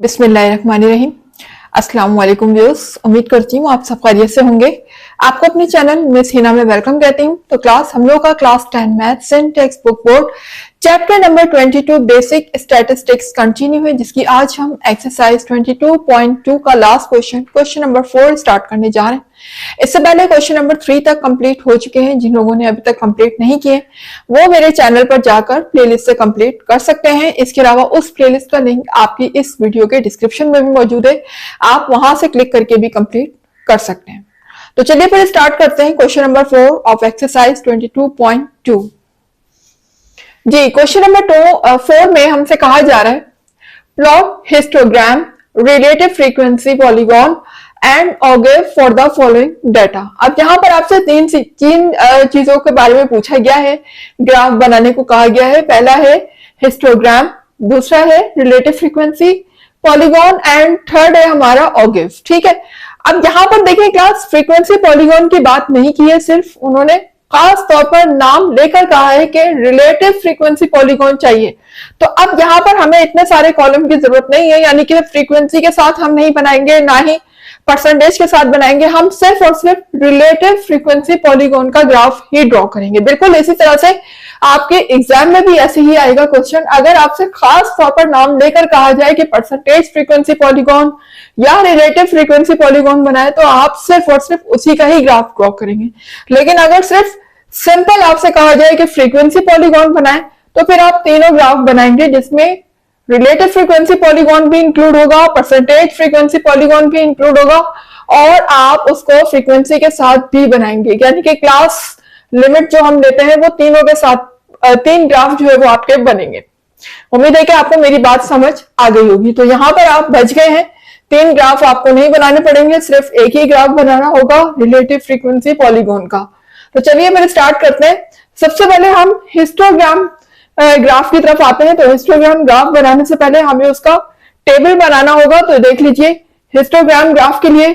बिस्मिल्लाहिर्रहमानिर्रहीम। अस्सलाम वालेकुम व्यूअर्स, उम्मीद करती हूँ आप सब खैरियत से होंगे। आपको अपने चैनल मिस हिना में वेलकम कहती हूँ। तो क्लास हम लोग का class 10 maths and text book board chapter number 22 basic statistics continue है, जिसकी आज हम एक्सरसाइज 22.2 का लास्ट क्वेश्चन नंबर 4 स्टार्ट करने जा रहे हैं। इससे पहले क्वेश्चन नंबर 3 तक कंप्लीट हो चुके हैं। जिन लोगों ने अभी तक कंप्लीट नहीं किए वो मेरे चैनल पर जाकर प्लेलिस्ट से कंप्लीट कर सकते हैं। इसके अलावा उस प्लेलिस्ट का लिंक आपकी इस वीडियो के डिस्क्रिप्शन में भी मौजूद है, आप वहां से क्लिक करके भी कंप्लीट कर सकते हैं। तो चलिए फिर स्टार्ट करते हैं क्वेश्चन नंबर 4 ऑफ एक्सरसाइज 22.2। जी, क्वेश्चन नंबर 4 में हमसे कहा जा रहा है plot histogram relative frequency polygon and ogive for the following data. अब यहाँ पर आपसे तीन चीजों के बारे में पूछा गया है, ग्राफ बनाने को कहा गया है। पहला है हिस्टोग्राम, दूसरा है relative frequency polygon and third है हमारा ऑगिव। ठीक है, अब यहाँ पर देखिए क्लास फ्रीक्वेंसी पॉलीगॉन की बात नहीं की है, सिर्फ उन्होंने खास तौर पर नाम लेकर कहा है कि रिलेटिव फ्रीक्वेंसी पॉलीगॉन चाहिए। तो अब यहाँ पर हमें इतने सारे कॉलम की जरूरत नहीं है, यानी कि फ्रीक्वेंसी के साथ हम नहीं बनाएंगे, ना ही परसेंटेज के साथ बनाएंगे, हम सिर्फ और सिर्फ रिलेटिव फ्रीक्वेंसी पॉलीगॉन का ग्राफ ही ड्रॉ करेंगे। बिल्कुल इसी तरह से आपके एग्जाम में भी ऐसे ही आएगा क्वेश्चन। अगर आपसे खास तौर पर नाम लेकर कहा जाए कि परसेंटेज फ्रीक्वेंसी पॉलीगॉन या रिलेटिव फ्रीक्वेंसी पॉलीगॉन बनाए, तो आप सिर्फ और सिर्फ उसी का ही ग्राफ ड्रॉ करेंगे। लेकिन अगर सिर्फ सिंपल आपसे कहा जाए कि फ्रीक्वेंसी पॉलीगॉन बनाए, तो फिर आप तीनों ग्राफ बनाएंगे, जिसमें रिलेटिव फ्रीक्वेंसी पॉलीगॉन भी इंक्लूड होगा, परसेंटेज फ्रीक्वेंसी पॉलीगॉन भी इंक्लूड होगा, और आप उसको फ्रीक्वेंसी के साथ भी बनाएंगे। यानी कि क्लास लिमिट जो हम लेते हैं वो तीनों के साथ तीन ग्राफ जो है वो आपके बनेंगे। उम्मीद है कि आपको मेरी बात समझ आ गई होगी। तो यहाँ पर आप बच गए हैं, तीन ग्राफ आपको नहीं बनाने पड़ेंगे, सिर्फ एक ही ग्राफ बनाना होगा रिलेटिव फ्रीक्वेंसी पॉलीगॉन का। तो चलिए फिर स्टार्ट करते हैं। सबसे पहले हम हिस्टोग्राम ग्राफ की तरफ आते हैं। तो हिस्टोग्राम ग्राफ बनाने से पहले हमें उसका टेबल बनाना होगा। तो देख लीजिए, हिस्टोग्राम ग्राफ के लिए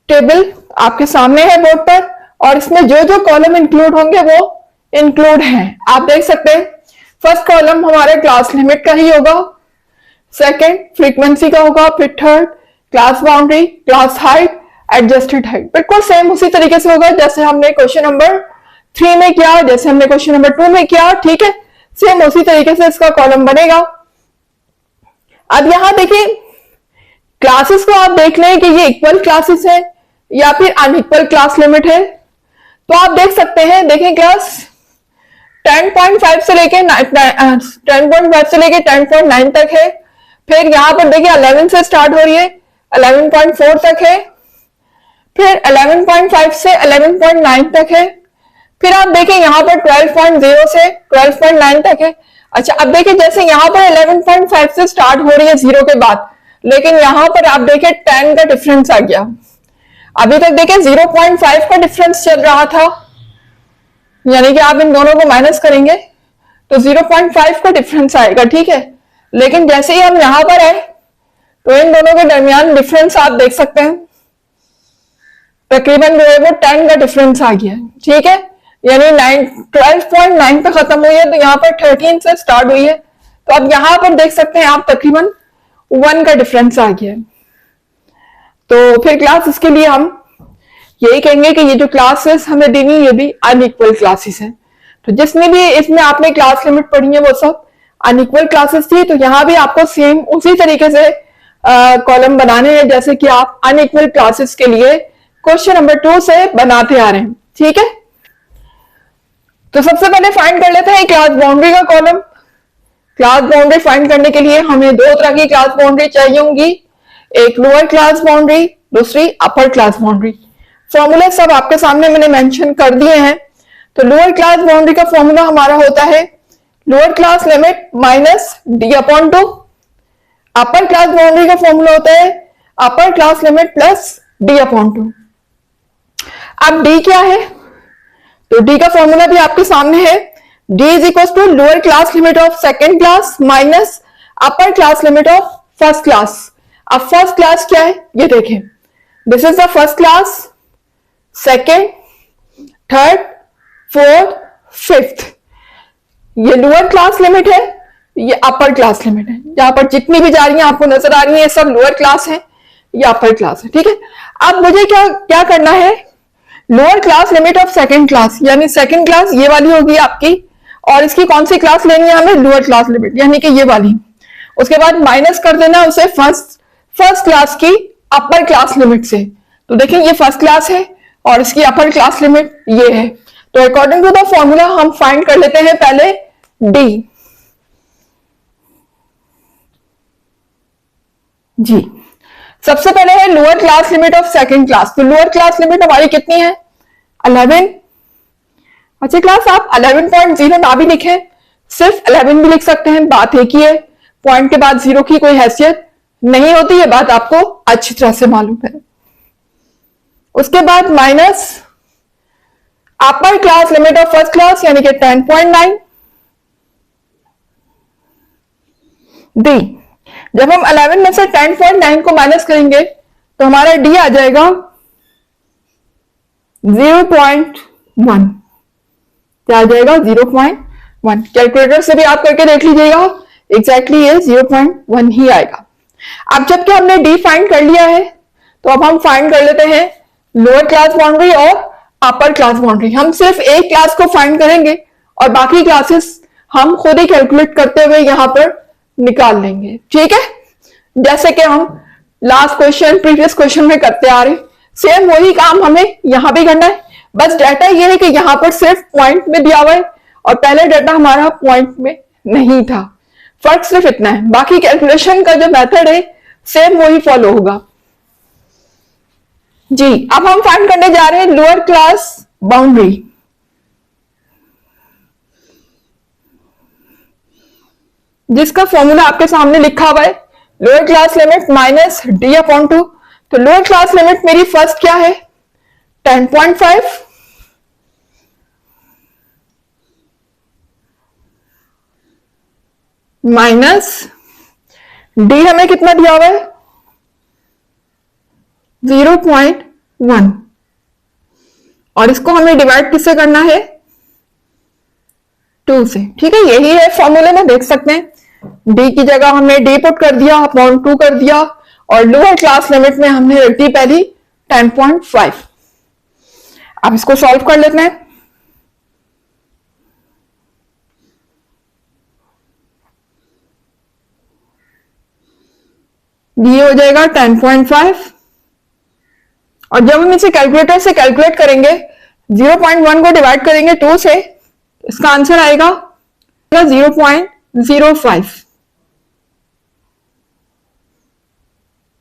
टेबल आपके सामने है बोर्ड पर, और इसमें जो जो कॉलम इंक्लूड होंगे वो इंक्लूड हैं। आप देख सकते हैं फर्स्ट कॉलम हमारे क्लास लिमिट का ही होगा, सेकंड फ्रीक्वेंसी का होगा, फिर third class boundary, class height, adjusted height. बिल्कुल सेम उसी तरीके से होगा जैसे हमने क्वेश्चन नंबर 3 में किया, जैसे हमने क्वेश्चन नंबर 2 में किया। ठीक है, सेम उसी तरीके से इसका कॉलम बनेगा। अब यहां देखिए क्लासेस को आप देख लें कि ये इक्वल क्लासेस है या फिर अनइक्वल क्लास लिमिट है। तो आप देख सकते हैं, देखें क्लास 10.5 से लेके 10.9 तक है। फिर यहां पर देखिए 11 से स्टार्ट हो रही है, 11.4 तक है, फिर 11.5 से 11.9 तक है। फिर आप देखें यहाँ पर 12.0 से 12.9 तक है। अच्छा, अब देखिए जैसे यहाँ पर 11.5 से स्टार्ट हो रही है 0 के बाद, लेकिन यहाँ पर आप देखें 10 का डिफरेंस आ गया। अभी तक देखें 0.5 का डिफरेंस चल रहा था, यानी कि आप इन दोनों को माइनस करेंगे तो 0.5 का डिफरेंस आएगा। ठीक है, लेकिन जैसे ही हम यहाँ पर आए तो इन दोनों के दरमियान डिफरेंस आप देख सकते हैं, तकरीबन जो है वो 10 का डिफरेंस आ गया। ठीक है, यानी 12.9 पे खत्म हुई है, तो यहाँ पर 13 से स्टार्ट हुई है। तो अब यहाँ पर देख सकते हैं आप तकरीबन 1 का डिफरेंस आ गया। तो फिर क्लास इसके लिए हम यही कहेंगे कि ये जो क्लासेस हमें देनी ये भी अनइक्वल क्लासेस हैं। तो जिसमें भी इसमें आपने क्लास लिमिट पढ़ी है वो सब अनइक्वल क्लासेस थी। तो यहाँ भी आपको सेम उसी तरीके से कॉलम बनाने हैं जैसे कि आप अनइक्वल क्लासेस के लिए क्वेश्चन नंबर 2 से बनाते आ रहे हैं। ठीक है, तो सबसे पहले फाइंड कर लेते हैं क्लास बाउंड्री का कॉलम। क्लास बाउंड्री फाइंड करने के लिए हमें दो तरह की क्लास बाउंड्री चाहिए होंगी, एक लोअर क्लास बाउंड्री, दूसरी अपर क्लास बाउंड्री। फॉर्मूले सब आपके सामने मैंने मेंशन कर दिए हैं। तो लोअर क्लास बाउंड्री का फॉर्मूला हमारा होता है lower class limit minus d/2। अपर क्लास बाउंड्री का फॉर्मूला होता है अपर क्लास लिमिट प्लस d/2। अब d क्या है? तो d का फॉर्मूला भी आपके सामने है, d is equal to lower class limit of second class minus upper class limit of first class. अब फर्स्ट क्लास क्या है ये देखें, this is the first class, second, third, fourth, fifth. ये लोअर क्लास लिमिट है, ये अपर class limit है। यहाँ पर जितनी भी जा रही हैं आपको नजर आ रही है, ये सब लोअर क्लास है, ये अपर क्लास है। ठीक है, अब मुझे क्या क्या करना है, lower class limit of second class, यानी सेकंड क्लास ये वाली होगी आपकी, और इसकी कौन सी क्लास लेनी है हमें, लोअर क्लास लिमिट, यानी कि ये वाली। उसके बाद माइनस कर देना उसे फर्स्ट क्लास की अपर क्लास लिमिट से। तो देखिए ये फर्स्ट क्लास है और इसकी अपर क्लास लिमिट ये है। तो अकॉर्डिंग टू द फॉर्मूला हम फाइंड कर लेते हैं पहले डी। जी, सबसे पहले है lower class limit of second class. तो लोअर क्लास लिमिट हमारी कितनी है, 11। अच्छा क्लास आप 11.0 ना भी लिखें, सिर्फ 11 भी लिख सकते हैं, बात एक ही है। पॉइंट के बाद जीरो की कोई हैसियत नहीं होती, है बात आपको अच्छी तरह से मालूम है। उसके बाद minus upper class limit of first class यानी कि 10.9 डी। जब हम 11 में से 10.9 को माइनस करेंगे तो हमारा डी आ जाएगा 0.1। क्या आ जाएगा, 0.1। कैलकुलेटर से भी आप करके देख लीजिएगा, एग्जैक्टली ये 0.1 ही आएगा। अब जबकि हमने डी फाइंड कर लिया है, तो अब हम फाइंड कर लेते हैं लोअर क्लास बाउंड्री और अपर क्लास बाउंड्री। हम सिर्फ एक क्लास को फाइंड करेंगे और बाकी क्लासेस हम खुद ही कैलकुलेट करते हुए यहां पर निकाल लेंगे। ठीक है, जैसे कि हम लास्ट क्वेश्चन प्रीवियस क्वेश्चन में करते आ रहे, सेम वही काम हमें यहां भी करना है। बस डाटा ये है कि यहां पर सिर्फ पॉइंट में दिया हुआ है और पहले डाटा हमारा पॉइंट में नहीं था। फर्क सिर्फ इतना है, बाकी कैलकुलेशन का जो मेथड है सेम वही फॉलो होगा। जी, अब हम फाइंड करने जा रहे हैं लोअर क्लास बाउंड्री। जिसका फॉर्मूला आपके सामने लिखा हुआ है, lower class limit minus D upon 2। तो लोअर क्लास लिमिट मेरी फर्स्ट क्या है, 10.5 माइनस डी हमें कितना दिया हुआ है, 0.1, और इसको हमें डिवाइड किससे करना है, 2 से। ठीक है, यही है फॉर्मूले में देख सकते हैं, डी की जगह हमने डी पुट कर दिया, अपॉन 2 कर दिया, और लोअर क्लास लिमिट में हमने रख दी पहली 10.5। अब इसको सॉल्व कर लेते हैं। ये हो जाएगा 10.5, और जब हम इसे कैलकुलेटर से कैलकुलेट करेंगे 0.1 को डिवाइड करेंगे 2 से, इसका आंसर आएगा 0.05।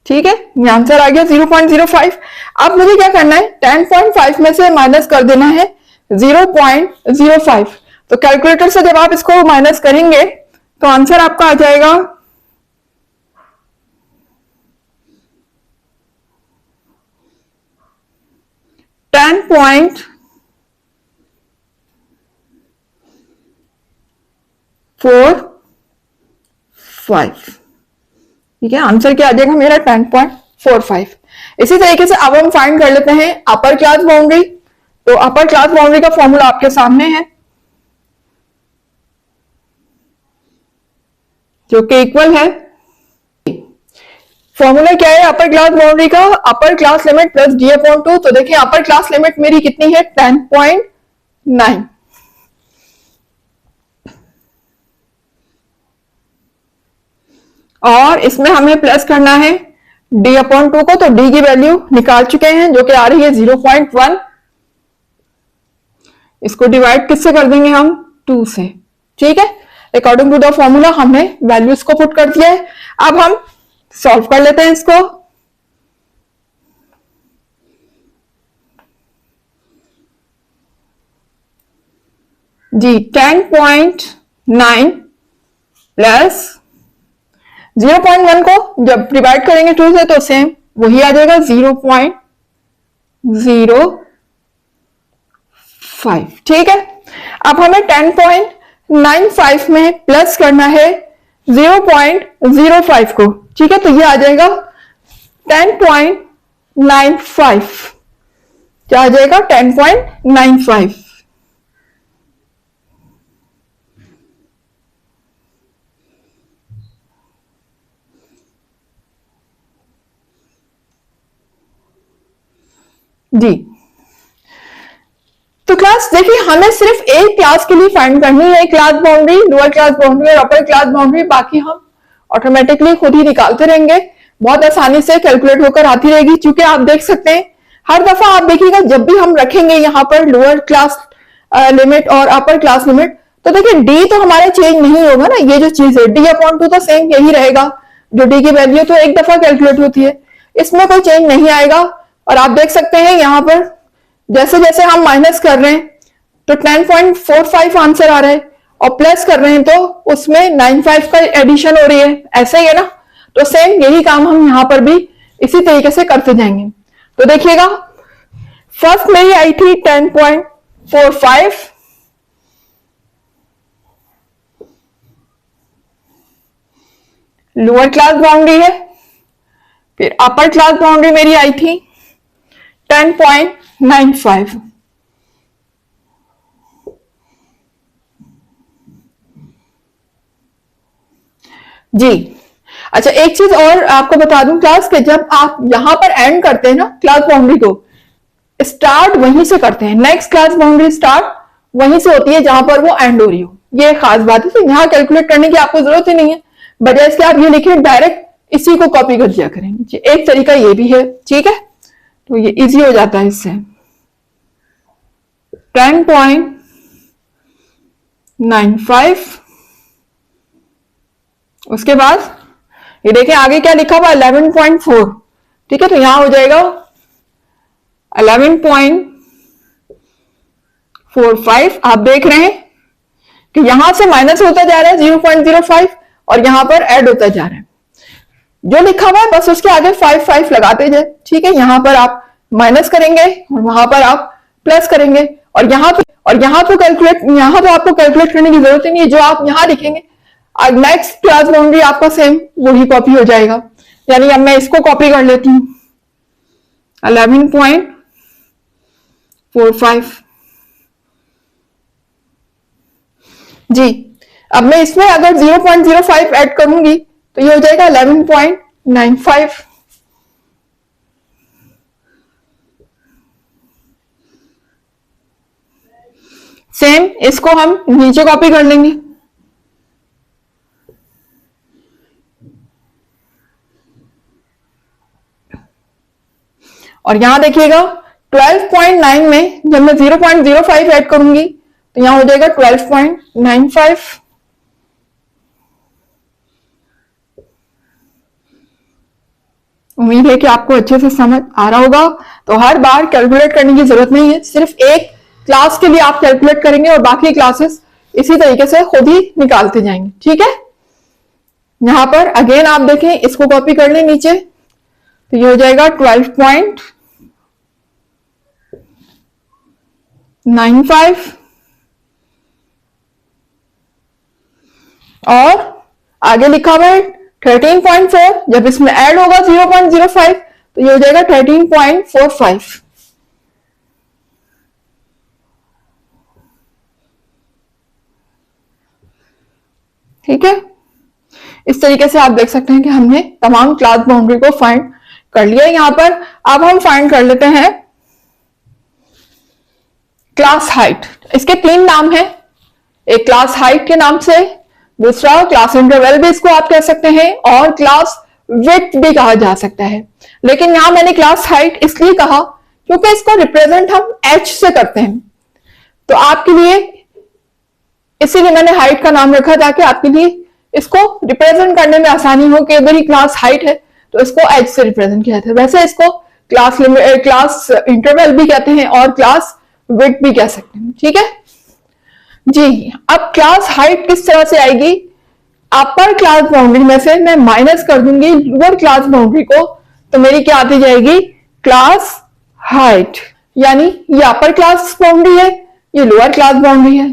ठीक है, ये आंसर आ गया 0.05। अब मुझे क्या करना है, 10.5 में से माइनस कर देना है 0.05। तो कैलकुलेटर से जब आप इसको माइनस करेंगे तो आंसर आपका आ जाएगा 10.45। ठीक है, आंसर क्या आ जाएगा मेरा 10.45। इसी तरीके से अब हम फाइंड कर लेते हैं अपर क्लास बाउंड्री। तो अपर क्लास बाउंड्री का फॉर्मूला आपके सामने है, जो कि इक्वल है, फॉर्मूला क्या है अपर क्लास बाउंड्री का, अपर class limit plus d upon 2। तो देखिए अपर क्लास लिमिट मेरी कितनी है, 10.9, और इसमें हमें प्लस करना है डी अपॉन 2 को। तो डी की वैल्यू निकाल चुके हैं, जो कि आ रही है 0.1। इसको डिवाइड किससे कर देंगे हम, 2 से। ठीक है, अकॉर्डिंग टू द फॉर्मूला हमने वैल्यूज को पुट कर दिया है। अब हम सॉल्व कर लेते हैं इसको। जी, 10.9 प्लस 0.1 को जब डिवाइड करेंगे 2 से तो सेम वही आ जाएगा 0.05। ठीक है, अब हमें 10.95 में प्लस करना है 0.05 को। ठीक है, तो ये आ जाएगा 10.95। क्या आ जाएगा, 10.95। जी, तो क्लास देखिए हमें सिर्फ एक क्लास के लिए फाइंड करनी है class boundary, lower class boundary और अपर क्लास बाउंड्री, बाकी हम ऑटोमेटिकली खुद ही निकालते रहेंगे, बहुत आसानी से कैलकुलेट होकर आती रहेगी। क्योंकि आप देख सकते हैं हर दफा आप देखिएगा जब भी हम रखेंगे यहाँ पर लोअर क्लास लिमिट और अपर क्लास लिमिट, तो देखिए डी तो हमारा चेंज नहीं होगा ना, ये जो चीज है डी अपॉन टू तो सेम यही रहेगा, जो डी की वैल्यू तो एक दफा कैलकुलेट होती है, इसमें कोई चेंज नहीं आएगा। और आप देख सकते हैं यहाँ पर जैसे जैसे हम माइनस कर रहे हैं तो 10.45 आंसर आ रहा है, और प्लस कर रहे हैं तो उसमें 95 का एडिशन हो रही है, ऐसा ही है ना। तो सेम यही काम हम यहाँ पर भी इसी तरीके से करते जाएंगे। तो देखिएगा फर्स्ट मेरी आई थी 10.45, लोअर क्लास बाउंड्री है, फिर अपर क्लास बाउंड्री मेरी आई थी 10.95। जी अच्छा, एक चीज और आपको बता दूं क्लास के, जब आप यहां पर एंड करते हैं ना क्लास बाउंड्री को, स्टार्ट वहीं से करते हैं, नेक्स्ट क्लास बाउंड्री स्टार्ट वहीं से होती है जहां पर वो एंड हो रही हो, ये खास बात है। तो यहां कैलकुलेट करने की आपको जरूरत ही नहीं है, बजाय इसके आप ये लिखे डायरेक्ट इसी को कॉपी कर दिया करेंगे। एक तरीका ये भी है, ठीक है, तो ये इजी हो जाता है इससे। 10.95, उसके बाद ये देखें आगे क्या लिखा हुआ 11.4, ठीक है, तो यहां हो जाएगा 11.45। आप देख रहे हैं कि यहां से माइनस होता जा रहा है 0.05 और यहां पर ऐड होता जा रहा है, जो लिखा हुआ है बस उसके आगे 5 लगाते जाए, ठीक है। यहां पर आप माइनस करेंगे और वहां पर आप प्लस करेंगे, और यहां तो आपको कैलकुलेट करने की जरूरत ही नहीं है, जो आप यहां लिखेंगे नेक्स्ट क्लास बाउंड्री आपका सेम वही कॉपी हो जाएगा। यानी अब मैं इसको कॉपी कर लेती हूं 11.45। जी, अब मैं इसमें अगर 0.05 ऐड करूंगी तो ये हो जाएगा 11.95। सेम इसको हम नीचे कॉपी कर लेंगे, और यहां देखिएगा 12.9 में जब मैं 0.05 ऐड करूंगी तो यहां हो जाएगा 12.95। उम्मीद है कि आपको अच्छे से समझ आ रहा होगा। तो हर बार कैलकुलेट करने की जरूरत नहीं है, सिर्फ एक क्लास के लिए आप कैलकुलेट करेंगे और बाकी क्लासेस इसी तरीके से खुद ही निकालते जाएंगे, ठीक है। यहां पर अगेन आप देखें, इसको कॉपी कर लें नीचे, तो ये हो जाएगा 12.95 और आगे लिखा हुआ है 13.4, जब इसमें ऐड होगा 0.05 तो ये हो जाएगा 13.45। ठीक है, इस तरीके से आप देख सकते हैं कि हमने तमाम क्लास बाउंड्री को फाइंड कर लिया। यहां पर अब हम फाइंड कर लेते हैं क्लास हाइट। इसके 3 नाम हैं, एक क्लास हाइट के नाम से, दूसरा क्लास इंटरवल भी इसको आप कह सकते हैं, और क्लास विड्थ भी कहा जा सकता है। लेकिन यहां मैंने क्लास हाइट इसलिए कहा क्योंकि इसको रिप्रेजेंट हम एच से करते हैं, तो आपके लिए इसीलिए मैंने हाइट का नाम रखा ताकि आपके लिए इसको रिप्रेजेंट करने में आसानी हो कि अगर ही क्लास हाइट है तो इसको एच से रिप्रेजेंट किया जाता है। वैसे इसको क्लास इंटरवल भी कहते हैं और क्लास विड्थ भी कह सकते हैं, ठीक है जी। अब क्लास हाइट किस तरह से आएगी, अपर क्लास बाउंड्री में से मैं माइनस कर दूंगी लोअर क्लास बाउंड्री को, तो मेरी क्या आती जाएगी क्लास हाइट। यानी ये अपर क्लास बाउंड्री है, ये लोअर क्लास बाउंड्री है,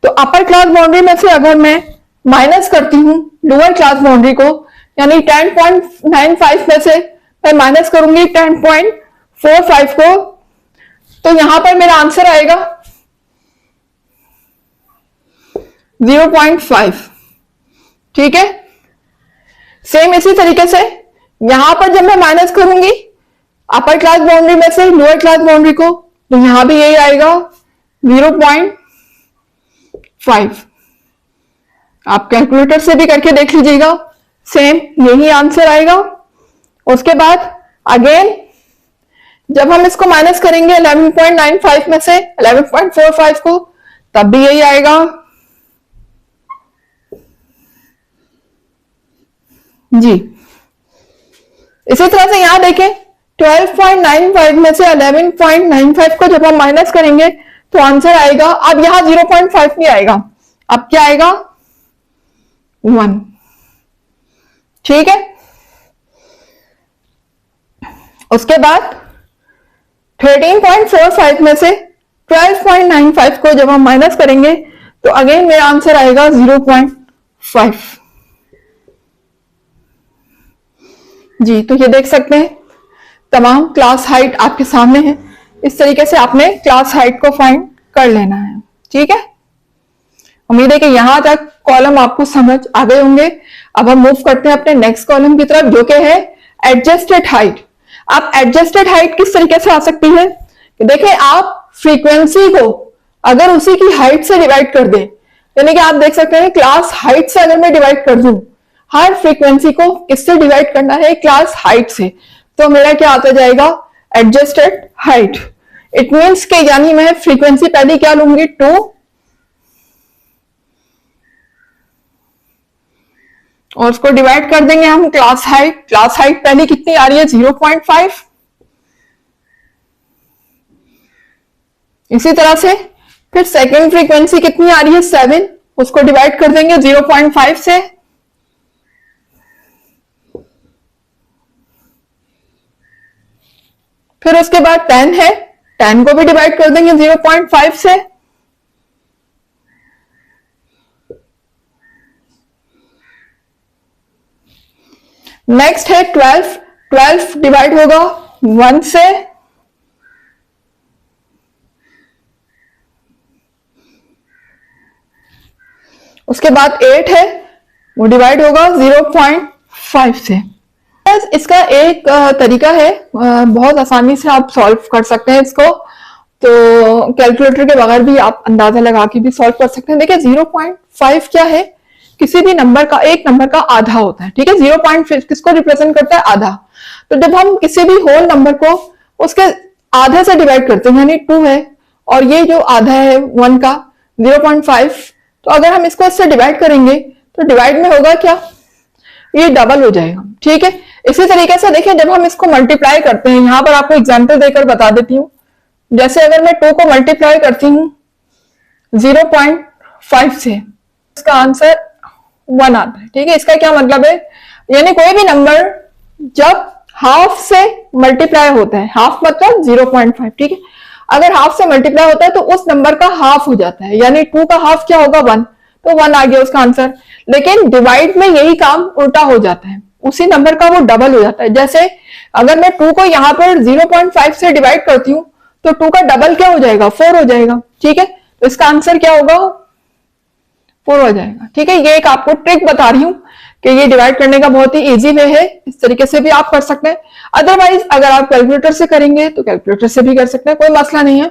तो अपर क्लास बाउंड्री में से अगर मैं माइनस करती हूं लोअर क्लास बाउंड्री को, यानी 10.95 में से मैं माइनस करूंगी 10.45 को, तो यहां पर मेरा आंसर आएगा 0.5। ठीक है, सेम इसी तरीके से यहां पर जब मैं माइनस करूंगी अपर क्लास बाउंड्री में से लोअर क्लास बाउंड्री को, तो यहां भी यही आएगा 0.5। आप कैलकुलेटर से भी करके देख लीजिएगा, सेम यही आंसर आएगा। उसके बाद अगेन जब हम इसको माइनस करेंगे 11.95 में से 11.45 को, तब भी यही आएगा। जी इसी तरह से यहां देखें 12.95 में से 11.95 को जब हम माइनस करेंगे तो आंसर आएगा, अब यहां 0.5 नहीं आएगा, अब क्या आएगा 1। ठीक है, उसके बाद 13.45 में से 12.95 को जब हम माइनस करेंगे तो अगेन मेरा आंसर आएगा 0.5। जी तो ये देख सकते हैं तमाम क्लास हाइट आपके सामने है। इस तरीके से आपने क्लास हाइट को फाइंड कर लेना है। ठीक है, उम्मीद है कि यहां तक कॉलम आपको समझ आ गए होंगे। अब हम मूव करते हैं अपने नेक्स्ट कॉलम की तरफ, जो कि है एडजस्टेड हाइट। आप एडजस्टेड हाइट किस तरीके से आ सकती है, देखिए आप फ्रीक्वेंसी को अगर उसी की हाइट से डिवाइड कर दें, यानी कि आप देख सकते हैं क्लास हाइट से अगर मैं डिवाइड कर दूं, हर फ्रीक्वेंसी को किससे डिवाइड करना है, क्लास हाइट से, तो मेरा क्या आता जाएगा एडजस्टेड हाइट। इट मीन्स के यानी मैं फ्रीक्वेंसी पहले क्या लूंगी 2, और उसको डिवाइड कर देंगे हम क्लास हाइट। क्लास हाइट पहले कितनी आ रही है 0.5। इसी तरह से फिर सेकेंड फ्रीक्वेंसी कितनी आ रही है 7, उसको डिवाइड कर देंगे 0.5 से। फिर उसके बाद 10 है, 10 को भी डिवाइड कर देंगे 0.5 से। नेक्स्ट है 12, 12 डिवाइड होगा 1 से। उसके बाद 8 है, वो डिवाइड होगा 0.5 से। इसका एक तरीका है, बहुत आसानी से आप सॉल्व कर सकते हैं इसको, तो कैलकुलेटर के बगैर भी आप अंदाजा लगा के भी सॉल्व कर सकते हैं। देखिए 0.5 क्या है, किसी भी नंबर का, एक नंबर का आधा होता है। ठीक है, 0.5 किसको रिप्रेजेंट करता है, आधा। तो जब हम किसी भी होल नंबर को उसके आधे से डिवाइड करते हैं, यानी 2 है और ये जो आधा है 1 का 0.5, तो अगर हम इसको इससे डिवाइड करेंगे तो डिवाइड में होगा क्या, ये डबल हो जाएगा। ठीक है, इसी तरीके से देखिए जब हम इसको मल्टीप्लाई करते हैं, यहां पर आपको एग्जांपल देकर बता देती हूँ। जैसे अगर मैं 2 को मल्टीप्लाई करती हूँ 0.5 से, इसका आंसर 1 आता है। ठीक है, इसका क्या मतलब है, यानी कोई भी नंबर जब हाफ से मल्टीप्लाई होता है, हाफ मतलब 0.5। ठीक है, अगर हाफ से मल्टीप्लाई होता है तो उस नंबर का हाफ हो जाता है, यानी 2 का हाफ क्या होगा 1, तो 1 आ गया उसका आंसर। लेकिन डिवाइड में यही काम उल्टा हो जाता है, उसी नंबर का वो डबल हो जाता है। जैसे अगर मैं 2 को यहाँ पर 0.5 से डिवाइड करती हूँ तो 2 का डबल क्या हो जाएगा, 4 हो जाएगा। ठीक है, तो इसका आंसर क्या होगा, 4 हो जाएगा। ठीक है, ये एक आपको ट्रिक बता रही हूँ कि ये डिवाइड करने का बहुत ही इजी वे है, इस तरीके से भी आप कर सकते हैं। अदरवाइज अगर आप कैलकुलेटर से करेंगे तो कैलकुलेटर से भी कर सकते हैं, कोई मसला नहीं है,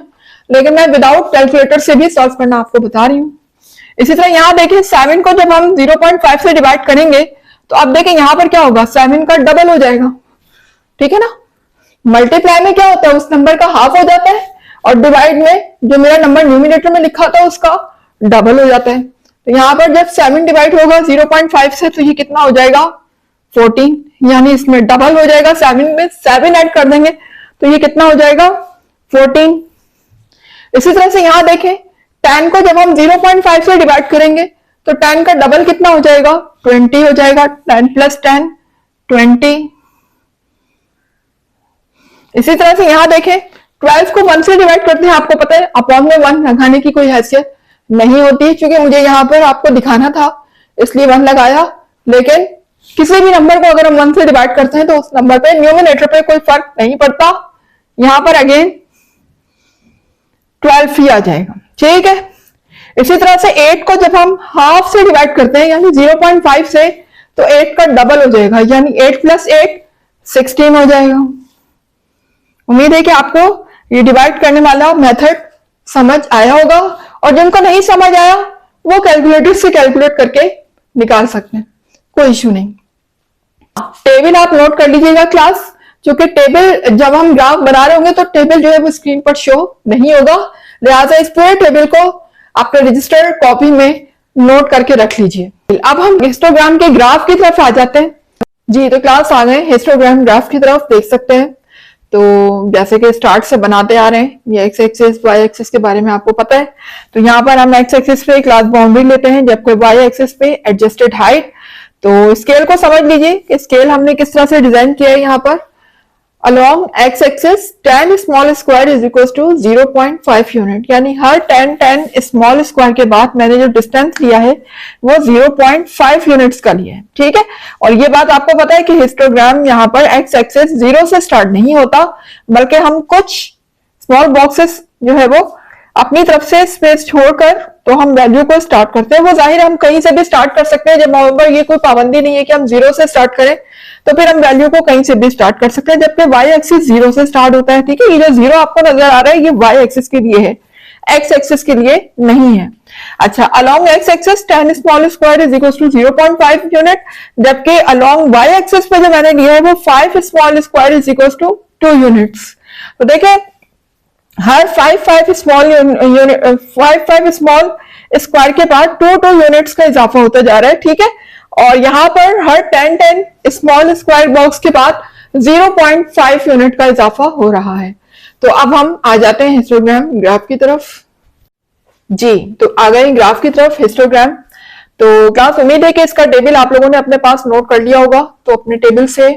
लेकिन मैं विदाउट कैलकुलेटर से भी सॉल्व करना आपको बता रही हूँ। इसी तरह यहाँ देखिए 7 को जब हम 0.5 से डिवाइड करेंगे तो अब देखिए यहाँ पर क्या होगा, 7 का डबल हो जाएगा। ठीक है ना, मल्टीप्लाई में क्या होता है, उस नंबर का हाफ हो जाता है, और डिवाइड में जो मेरा नंबर न्यूमिनेटर में लिखा था उसका डबल हो जाता है। तो यहाँ पर जब 7 डिवाइड होगा 0.5 से तो ये कितना हो जाएगा 14, यानी इसमें डबल हो जाएगा। 7 में 7 ऐड कर देंगे तो ये कितना हो जाएगा 14। इसी तरह से यहाँ देखें 10 को जब हम 0.5 से डिवाइड करेंगे तो 10 का डबल कितना हो जाएगा 20 हो जाएगा। 10 + 10 20। इसी तरह से यहाँ देखें 12 को 1 से डिवाइड करते हैं, आपको पता है अपॉन में 1 लगाने की कोई हैसियत नहीं होती, क्योंकि मुझे यहाँ पर आपको दिखाना था इसलिए 1 लगाया। लेकिन किसी भी नंबर को अगर हम 1 से डिवाइड करते हैं तो उस नंबर पे न्यूमिनेटर पे कोई फर्क नहीं पड़ता, यहाँ पर अगेन 12 ही आ जाएगा। ठीक है, इसी तरह से 8 को जब हम हाफ से डिवाइड करते हैं यानी 0.5 से, तो 8 का डबल हो जाएगा, यानी 8 + 8 16 हो जाएगा। उम्मीद है कि आपको ये डिवाइड करने वाला मेथड समझ आया होगा, और जिनको नहीं समझ आया वो कैलकुलेटर से कैलकुलेट करके निकाल सकते हैं, कोई इश्यू नहीं। टेबल आप नोट कर लीजिएगा क्लास, क्योंकि टेबल जब हम ग्राफ बना रहे होंगे तो टेबल जो है वो स्क्रीन पर शो नहीं होगा, लिहाजा इस पूरे टेबल को अपने रजिस्टर कॉपी में नोट करके रख लीजिए। अब हम हिस्टोग्राम के ग्राफ की तरफ आ जाते हैं। जी तो क्लास आ गए हिस्टोग्राम ग्राफ की तरफ, देख सकते हैं। तो जैसे कि स्टार्ट से बनाते आ रहे हैं, ये एक्स एक्सिस वाई एक्सिस के बारे में आपको पता है। तो यहाँ पर हम एक्स एक्सिस पे क्लास बाउंड्री लेते हैं, जबकि वाई एक्सिस पे एडजस्टेड हाइट। तो स्केल को समझ लीजिए कि स्केल हमने किस तरह से डिजाइन किया है। यहाँ पर along x axis tan small square is equals to 0.5 unit, यानी हर tan स्मॉल स्क्वायर के बाद मैंने जो डिस्टेंस लिया है वो 0.5 यूनिट्स का लिया है, ठीक है। और ये बात आपको पता है कि हिस्टोग्राम यहाँ पर x एक्सिस 0 से स्टार्ट नहीं होता, बल्कि हम कुछ स्मॉल बॉक्सेस जो है वो अपनी तरफ से स्पेस छोड़कर तो हम वैल्यू को स्टार्ट करते हैं। वो जाहिर हम कहीं से भी स्टार्ट कर सकते हैं, जब पर ये कोई पाबंदी नहीं है कि हम 0 से स्टार्ट करें, तो फिर हम वैल्यू को कहीं से भी स्टार्ट कर सकते हैं, जबकि वाई एक्सिस 0 से स्टार्ट होता है, ठीक है। ये जो 0 आपको नजर आ रहा है ये वाई एक्सिस के लिए है, एक्स एक्सिस के लिए नहीं है। अच्छा, along x axis tan small square is equal to 0.5 unit, जबकि अलोंग वाई एक्सिस पे जो मैंने लिया है वो 5 small square is equal to 2 units. तो देखिए हर 5 स्मॉल स्क्वायर के बाद 2 यूनिट्स का इजाफा होता जा रहा है, ठीक है। और यहाँ पर हर 10 स्मॉल स्क्वायर बॉक्स के बाद 0.5 यूनिट का इजाफा हो रहा है। तो अब हम आ जाते हैं हिस्टोग्राम ग्राफ की तरफ। जी तो आ गए ग्राफ की तरफ हिस्टोग्राम। तो क्लास उम्मीद है कि इसका टेबल आप लोगों ने अपने पास नोट कर लिया होगा, तो अपने टेबल से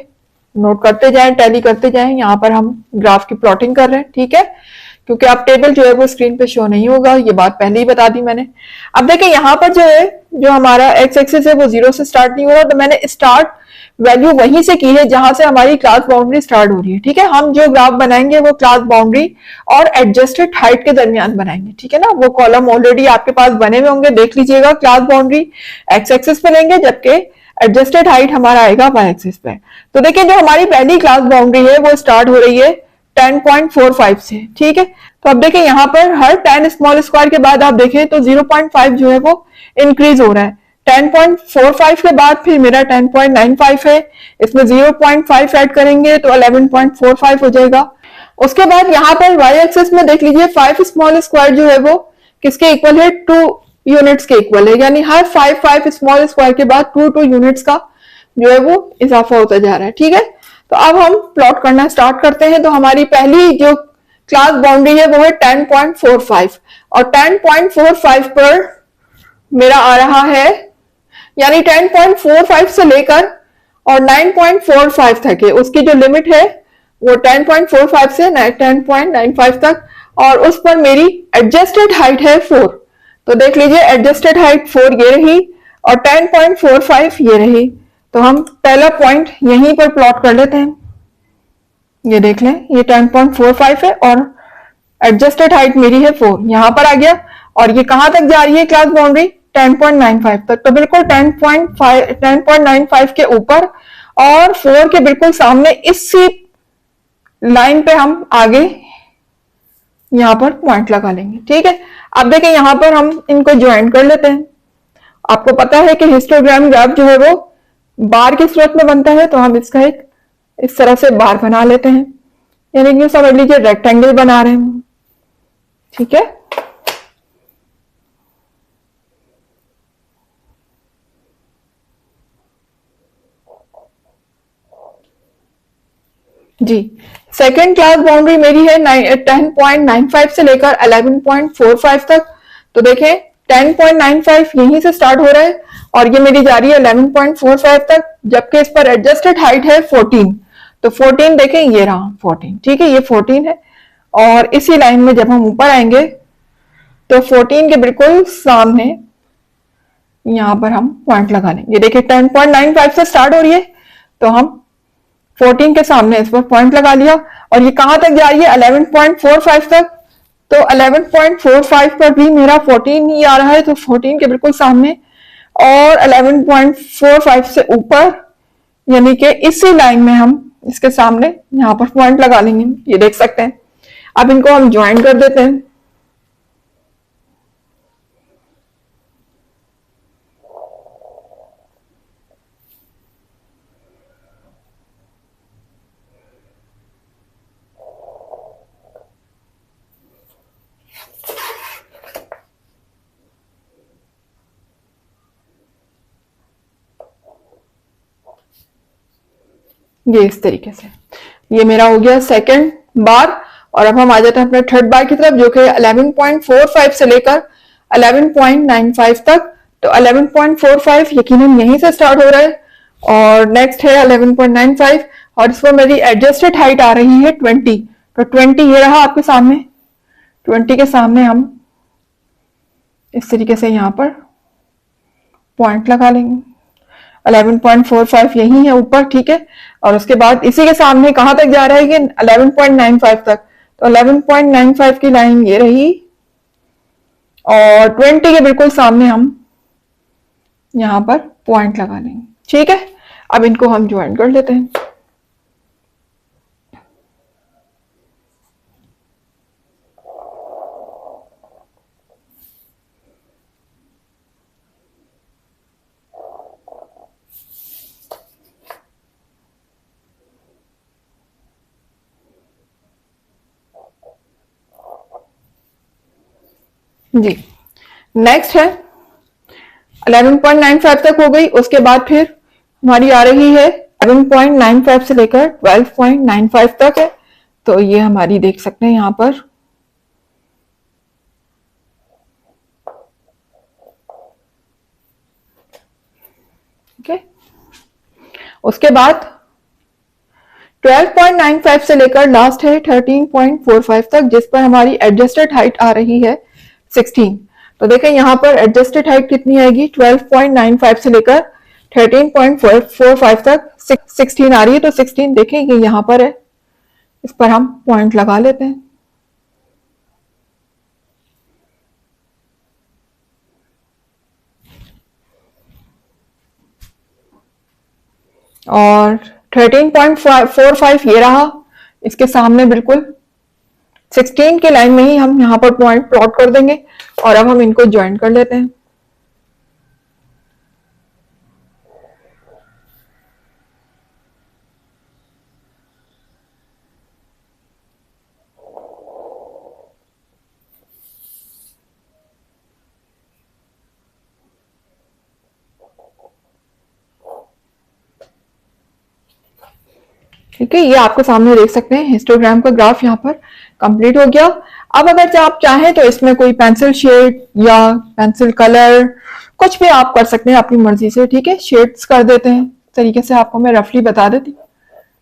नोट करते जाएं, टैली करते जाएं। यहाँ पर हम ग्राफ की प्लॉटिंग कर रहे हैं, ठीक है, क्योंकि आप टेबल जो है वो स्क्रीन पे शो नहीं होगा, ये बात पहले ही बता दी मैंने। अब देखिए यहाँ पर जो है जो हमारा एक्स एक्सिस है वो 0 से स्टार्ट नहीं हो रहा, तो मैंने स्टार्ट वैल्यू वहीं से की है जहां से हमारी क्लास बाउंड्री स्टार्ट हो रही है, ठीक है। हम जो ग्राफ बनाएंगे वो क्लास बाउंड्री और एडजस्टेड हाइट के दरमियान बनाएंगे, ठीक है ना। वो कॉलम ऑलरेडी आपके पास बने हुए होंगे, देख लीजिएगा। क्लास बाउंड्री एक्स एक्सिस पे लेंगे, जबकि एडजस्टेड हाइट हमारा आएगा वाई एक्सिस पे। तो देखिए जो हमारी पहली क्लास बाउंड्री है वो स्टार्ट हो रही है 10.45 से, ठीक है। तो अब देखिए यहाँ पर हर 10 स्मॉल स्क्वायर के बाद आप देखें तो 0.5 जो है वो इंक्रीज हो रहा है। 10.45 के बाद फिर मेरा 10.95 है, इसमें 0.5 ऐड करेंगे तो 11.45 हो जाएगा। उसके बाद यहाँ पर वाई एक्सिस में देख लीजिए 5 स्मॉल स्क्वायर जो है वो किसके इक्वल है, 2 यूनिट्स के इक्वल है, यानी हर 5 स्मॉल स्क्वायर के बाद 2 यूनिट्स का जो है वो इजाफा होता जा रहा है, ठीक है। तो अब हम प्लॉट करना स्टार्ट करते हैं। तो हमारी पहली जो क्लास बाउंड्री है वो है 10.45, और 10.45 पर मेरा आ रहा है, यानी 10.45 से लेकर और 9.45 तक है, उसकी जो लिमिट है वो 10.45 से 10.95 तक, और उस पर मेरी एडजस्टेड हाइट है 4। तो देख लीजिए एडजस्टेड हाइट 4 ये रही और 10.45 ये रही। तो हम पहला पॉइंट यहीं पर प्लॉट कर लेते हैं। ये देख लें, ये 10.45 है और एडजस्टेड हाइट मेरी है 4, यहां पर आ गया। और ये कहां तक जा रही है क्लास बाउंड्री, 10.95 तक। तो बिल्कुल 10.95 के ऊपर और 4 के बिल्कुल सामने इसी लाइन पे हम आगे यहां पर पॉइंट लगा लेंगे, ठीक है। अब देखें यहां पर हम इनको ज्वाइन कर लेते हैं। आपको पता है कि हिस्टोग्राम ग्राफ जो है वो बार की सूरत में बनता है, तो हम इसका एक इस तरह से बार बना लेते हैं, यानी कि समझ लीजिए रेक्टेंगल बना रहे हैं, ठीक है। जी सेकेंड क्लास बाउंड्री मेरी है 10.95 से लेकर 11.45 तक। तो देखें 10.95 यहीं से स्टार्ट हो रहा है और ये मेरी जा रही है 11.45 तक, जबकि इस पर एडजस्टेड हाइट है 14। तो 14 देखें ये रहा 14, ठीक है, ये 14 है। और इसी लाइन में जब हम ऊपर आएंगे तो 14 के बिल्कुल सामने यहां पर हम पॉइंट लगा लेंगे। देखिए 10.95 से स्टार्ट हो रही है, तो हम 14 के सामने इस पर पॉइंट लगा लिया। और ये कहां तक जा रही है, 11.45 तक। तो 11.45 पर भी मेरा 14 ही आ रहा है, तो 14 के बिल्कुल सामने और 11.45 से ऊपर, यानी कि इसी लाइन में हम इसके सामने यहाँ पर पॉइंट लगा लेंगे, ये देख सकते हैं। अब इनको हम ज्वाइन कर देते हैं। ये इस तरीके से ये मेरा हो गया सेकंड बार। और अब हम आ जाते हैं अपने थर्ड बार की तरफ, जो कि 11.45 से लेकर 11.95 तक। तो 11.45 यकीनन यहीं से स्टार्ट हो रहा है, और नेक्स्ट है 11.95, और इस पर मेरी एडजस्टेड हाइट आ रही है 20। तो 20 ये रहा आपके सामने। 20 के सामने हम इस तरीके से यहाँ पर पॉइंट लगा लेंगे। 11.45 यही है ऊपर, ठीक है। और उसके बाद इसी के सामने कहां तक जा रहा है कि 11.95 तक। तो 11.95 की लाइन ये रही, और 20 के बिल्कुल सामने हम यहां पर पॉइंट लगा लेंगे, ठीक है। अब इनको हम ज्वाइन कर लेते हैं। जी, नेक्स्ट है 11.95 तक हो गई। उसके बाद फिर हमारी आ रही है 11.95 से लेकर 12.95 तक है। तो ये हमारी देख सकते हैं यहां पर, ठीक है। उसके बाद 12.95 से लेकर लास्ट है 13.45 तक, जिस पर हमारी एडजस्टेड हाइट आ रही है 16। तो देखें यहाँ पर एडजस्टेड हाइट कितनी आएगी, 12.95 से लेकर 13.45 तक 16 आ रही है। तो 16 देखें ये यहाँ पर है, इस पर हम पॉइंट लगा लेते हैं। और 13.45 ये रहा, इसके सामने बिल्कुल 16 की लाइन में ही हम यहाँ पर पॉइंट प्लॉट कर देंगे। और अब हम इनको ज्वाइन कर लेते हैं। ठीक है, ये आपके सामने देख सकते हैं हिस्टोग्राम का ग्राफ यहाँ पर कंप्लीट हो गया। अब अगर आप चाहें तो इसमें कोई पेंसिल शेड या पेंसिल कलर कुछ भी आप कर सकते हैं अपनी मर्जी से, ठीक है। शेड्स कर देते हैं, इस तरीके से आपको मैं रफली बता देती हूँ,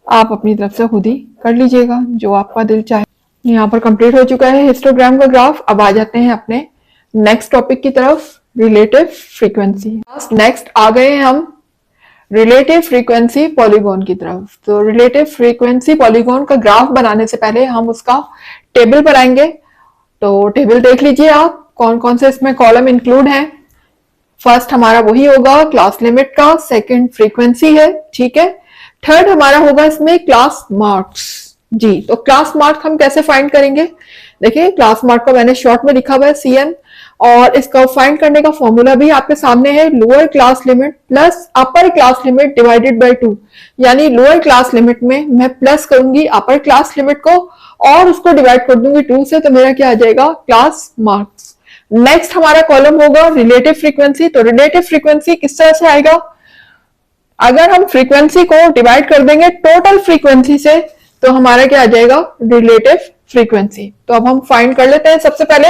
आप अपनी तरफ से खुद ही कर लीजिएगा जो आपका दिल चाहे। यहाँ पर कंप्लीट हो चुका है हिस्टोग्राम का ग्राफ। अब आ जाते हैं अपने नेक्स्ट टॉपिक की तरफ, रिलेटिव फ्रीक्वेंसी। नेक्स्ट आ गए हैं हम रिलेटिव फ्रीक्वेंसी पॉलीगॉन की तरफ। तो रिलेटिव फ्रीक्वेंसी पॉलीगॉन का ग्राफ बनाने से पहले हम उसका टेबल बनाएंगे। तो टेबल देख लीजिए आप, कौन कौन से इसमें कॉलम इंक्लूड हैं। फर्स्ट हमारा वही होगा क्लास लिमिट का, सेकंड फ्रीक्वेंसी है, ठीक है। थर्ड हमारा होगा इसमें क्लास मार्क्स। जी, तो क्लास मार्क हम कैसे फाइंड करेंगे, देखिए क्लास मार्क का मैंने शॉर्ट में लिखा हुआ है CM, और इसका फाइंड करने का फॉर्मूला भी आपके सामने है, lower class limit plus upper class limit divided by 2। यानी लोअर क्लास लिमिट में मैं प्लस करूंगी अपर क्लास लिमिट को और उसको डिवाइड कर दूंगी 2 से, तो मेरा क्या आ जाएगा क्लास मार्क्स। नेक्स्ट हमारा कॉलम होगा रिलेटिव फ्रीक्वेंसी। तो रिलेटिव फ्रीक्वेंसी किस तरह से आएगा, अगर हम फ्रीक्वेंसी को डिवाइड कर देंगे टोटल फ्रीक्वेंसी से तो हमारा क्या आ जाएगा रिलेटिव फ्रीक्वेंसी। तो अब हम फाइंड कर लेते हैं। सबसे पहले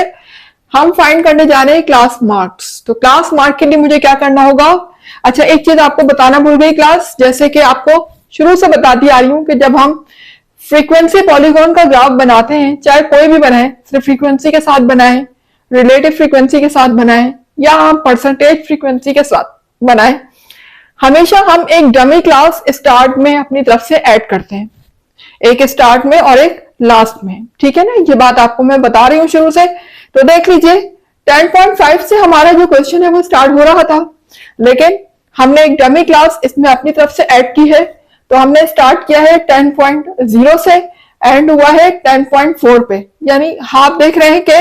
हम फाइंड करने जा रहे हैं क्लास मार्क्स। तो क्लास मार्क के लिए मुझे क्या करना होगा, अच्छा एक चीज आपको बताना भूल गई क्लास, जैसे कि आपको शुरू से बताती आ रही हूं कि जब हम फ्रीक्वेंसी पॉलीगॉन का ग्राफ बनाते हैं, चाहे कोई भी बनाए, सिर्फ फ्रीक्वेंसी के साथ बनाए, रिलेटिव फ्रीक्वेंसी के साथ बनाए, या हम परसेंटेज फ्रीक्वेंसी के साथ बनाए, हमेशा हम एक डमी क्लास स्टार्ट में अपनी तरफ से ऐड करते हैं, एक स्टार्ट में और एक लास्ट में, ठीक है ना। ये बात आपको मैं बता रही हूं शुरू से। तो देख लीजिए 10.5 से हमारा जो क्वेश्चन है वो स्टार्ट हो रहा था, लेकिन हमने एक डमी क्लास इसमें अपनी तरफ से ऐड की है। तो हमने स्टार्ट किया है 10.0 से, एंड हुआ है 10.4 पे, यानी आप देख रहे हैं कि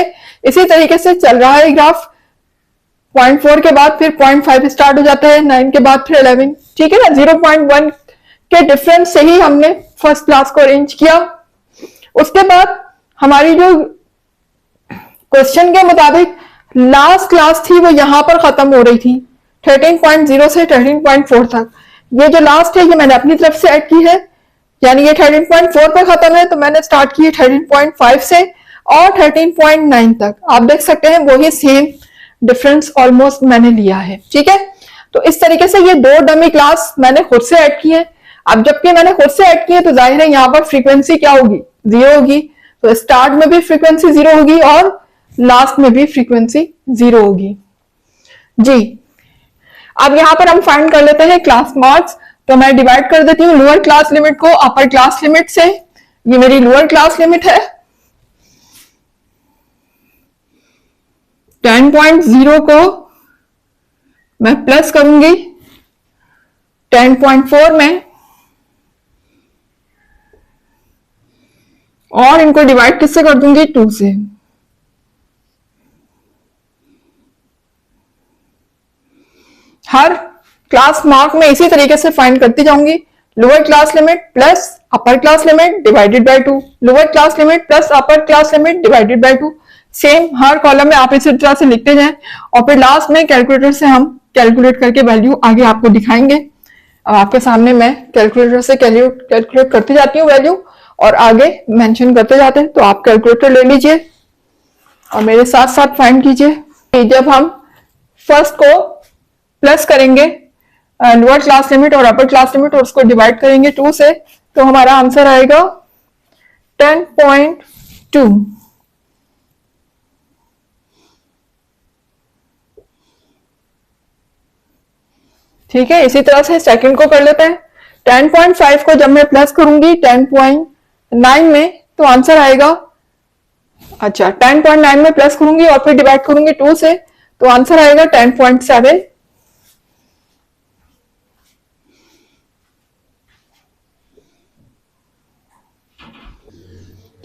इसी तरीके से चल रहा है ग्राफ। 0.4 के बाद फिर 0.5 स्टार्ट हो जाता है, 9 के बाद फिर 11, ठीक है ना। 0.1 के डिफरेंस से ही हमने फर्स्ट क्लास को अरेंज किया। उसके बाद हमारी जो क्वेश्चन के मुताबिक लास्ट क्लास थी वो यहां पर खत्म हो रही थी 13.0 से 13.4 तक। ये जो लास्ट है ये मैंने अपनी तरफ से ऐड की है, यानी ये 13.4 पे खत्म है, तो मैंने स्टार्ट की 13.5 से और 13.9 तक। आप देख सकते हैं वही सेम डिफरेंस ऑलमोस्ट मैंने लिया है, ठीक है। तो इस तरीके से ये दो डमी क्लास मैंने खुद से ऐड की है। अब जबकि मैंने खुद से ऐड की है तो जाहिर है यहाँ पर फ्रीक्वेंसी क्या होगी, 0 होगी। तो स्टार्ट में भी फ्रीक्वेंसी 0 होगी और लास्ट में भी फ्रीक्वेंसी 0 होगी जी। अब यहां पर हम फाइंड कर लेते हैं क्लास मार्क्स। तो मैं डिवाइड कर देती हूँ लोअर क्लास लिमिट को अपर क्लास लिमिट से। ये मेरी लोअर क्लास लिमिट है। 10.0 को मैं प्लस करूंगी 10.4 में और इनको डिवाइड किससे कर दूंगी, 2 से। हर क्लास मार्क में इसी तरीके से फाइंड करती जाऊंगी। Lower class limit plus upper class limit divided by 2, lower class limit plus upper class limit divided by 2। Same her column में आप इसी तरह से लिखते जाएं और फिर लास्ट में कैलकुलेटर से हम कैलकुलेट करके वैल्यू आगे आपको दिखाएंगे। अब आपके सामने मैं कैलकुलेटर से कैलकुलेट करती जाती हूँ वैल्यू और आगे मेंशन करते जाते हैं। तो आप कैलकुलेटर ले लीजिए और मेरे साथ साथ फाइंड कीजिए। जब हम फर्स्ट को प्लस करेंगे लोअर क्लास लिमिट और अपर क्लास लिमिट और उसको डिवाइड करेंगे 2 से, तो हमारा आंसर आएगा 10.2। ठीक है, इसी तरह से सेकंड को कर लेते हैं। 10.5 को जब मैं प्लस करूंगी 10.9 में तो आंसर आएगा, अच्छा 10.9 में प्लस करूंगी और फिर डिवाइड करूंगी 2 से तो आंसर आएगा 10.7।